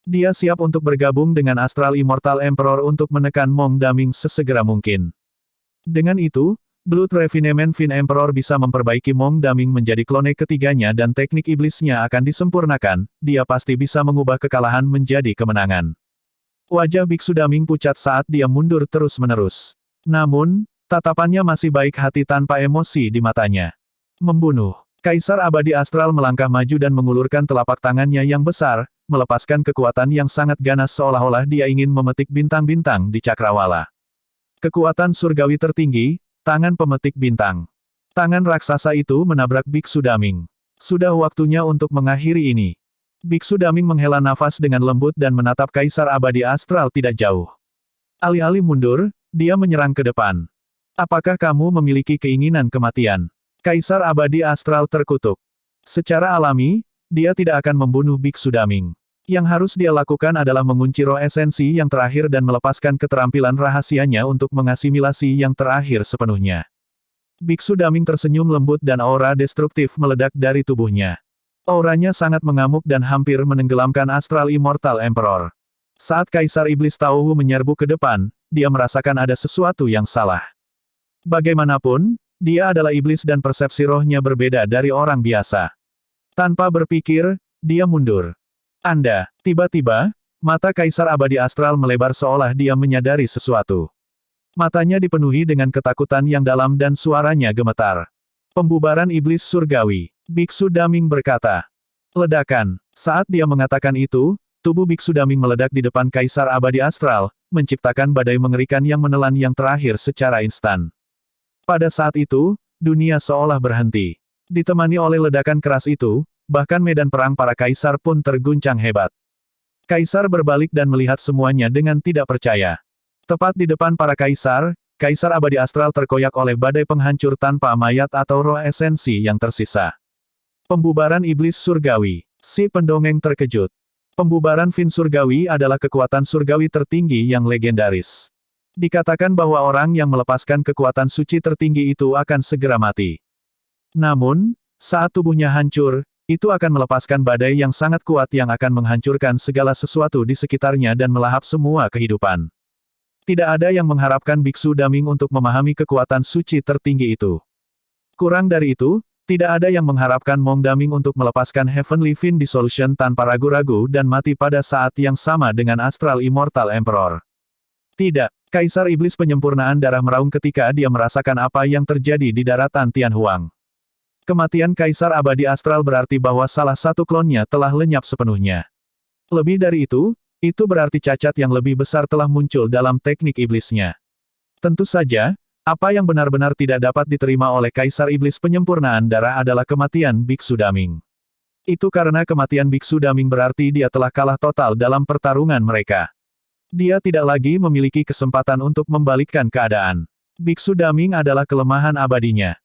Dia siap untuk bergabung dengan Astral Immortal Emperor untuk menekan Mong Daming sesegera mungkin. Dengan itu, Blood Refinement Fin Emperor bisa memperbaiki Mong Daming menjadi klone ketiganya dan teknik iblisnya akan disempurnakan, dia pasti bisa mengubah kekalahan menjadi kemenangan. Wajah Biksu Daming pucat saat dia mundur terus-menerus. Namun, tatapannya masih baik hati tanpa emosi di matanya. Membunuh. Kaisar Abadi Astral melangkah maju dan mengulurkan telapak tangannya yang besar, melepaskan kekuatan yang sangat ganas seolah-olah dia ingin memetik bintang-bintang di cakrawala. Kekuatan surgawi tertinggi, tangan pemetik bintang. Tangan raksasa itu menabrak Biksu Daming. Sudah waktunya untuk mengakhiri ini. Biksu Daming menghela nafas dengan lembut dan menatap Kaisar Abadi Astral tidak jauh. Alih-alih mundur, dia menyerang ke depan. Apakah kamu memiliki keinginan kematian? Kaisar Abadi Astral terkutuk. Secara alami, dia tidak akan membunuh Biksu Daming. Yang harus dia lakukan adalah mengunci roh esensi yang terakhir dan melepaskan keterampilan rahasianya untuk mengasimilasi yang terakhir sepenuhnya. Biksu Daming tersenyum lembut dan aura destruktif meledak dari tubuhnya. Auranya sangat mengamuk dan hampir menenggelamkan Astral Immortal Emperor. Saat Kaisar Iblis Tauhu menyerbu ke depan, dia merasakan ada sesuatu yang salah. Bagaimanapun, dia adalah iblis dan persepsi rohnya berbeda dari orang biasa. Tanpa berpikir, dia mundur. Tiba-tiba, mata Kaisar Abadi Astral melebar seolah dia menyadari sesuatu. Matanya dipenuhi dengan ketakutan yang dalam dan suaranya gemetar. Pembubaran Iblis Surgawi. Biksu Daming berkata. Ledakan. Saat dia mengatakan itu, tubuh Biksu Daming meledak di depan Kaisar Abadi Astral, menciptakan badai mengerikan yang menelan yang terakhir secara instan. Pada saat itu, dunia seolah berhenti. Ditemani oleh ledakan keras itu, bahkan medan perang para kaisar pun terguncang hebat. Kaisar berbalik dan melihat semuanya dengan tidak percaya. Tepat di depan para kaisar, Kaisar Abadi Astral terkoyak oleh badai penghancur tanpa mayat atau roh esensi yang tersisa. Pembubaran Iblis Surgawi. Si pendongeng terkejut. Pembubaran Fin Surgawi adalah kekuatan surgawi tertinggi yang legendaris. Dikatakan bahwa orang yang melepaskan kekuatan suci tertinggi itu akan segera mati. Namun, saat tubuhnya hancur, itu akan melepaskan badai yang sangat kuat yang akan menghancurkan segala sesuatu di sekitarnya dan melahap semua kehidupan. Tidak ada yang mengharapkan Biksu Daming untuk memahami kekuatan suci tertinggi itu. Kurang dari itu, tidak ada yang mengharapkan Mong Daming untuk melepaskan Heavenly Fin Dissolution tanpa ragu-ragu dan mati pada saat yang sama dengan Astral Immortal Emperor. Tidak, Kaisar Iblis Penyempurnaan Darah meraung ketika dia merasakan apa yang terjadi di daratan Tianhuang. Kematian Kaisar Abadi Astral berarti bahwa salah satu klonnya telah lenyap sepenuhnya. Lebih dari itu berarti cacat yang lebih besar telah muncul dalam teknik iblisnya. Tentu saja, Apa yang benar-benar tidak dapat diterima oleh Kaisar Iblis Penyempurnaan Darah adalah kematian Biksu Daming. Itu karena kematian Biksu Daming berarti dia telah kalah total dalam pertarungan mereka. Dia tidak lagi memiliki kesempatan untuk membalikkan keadaan. Biksu Daming adalah kelemahan abadinya.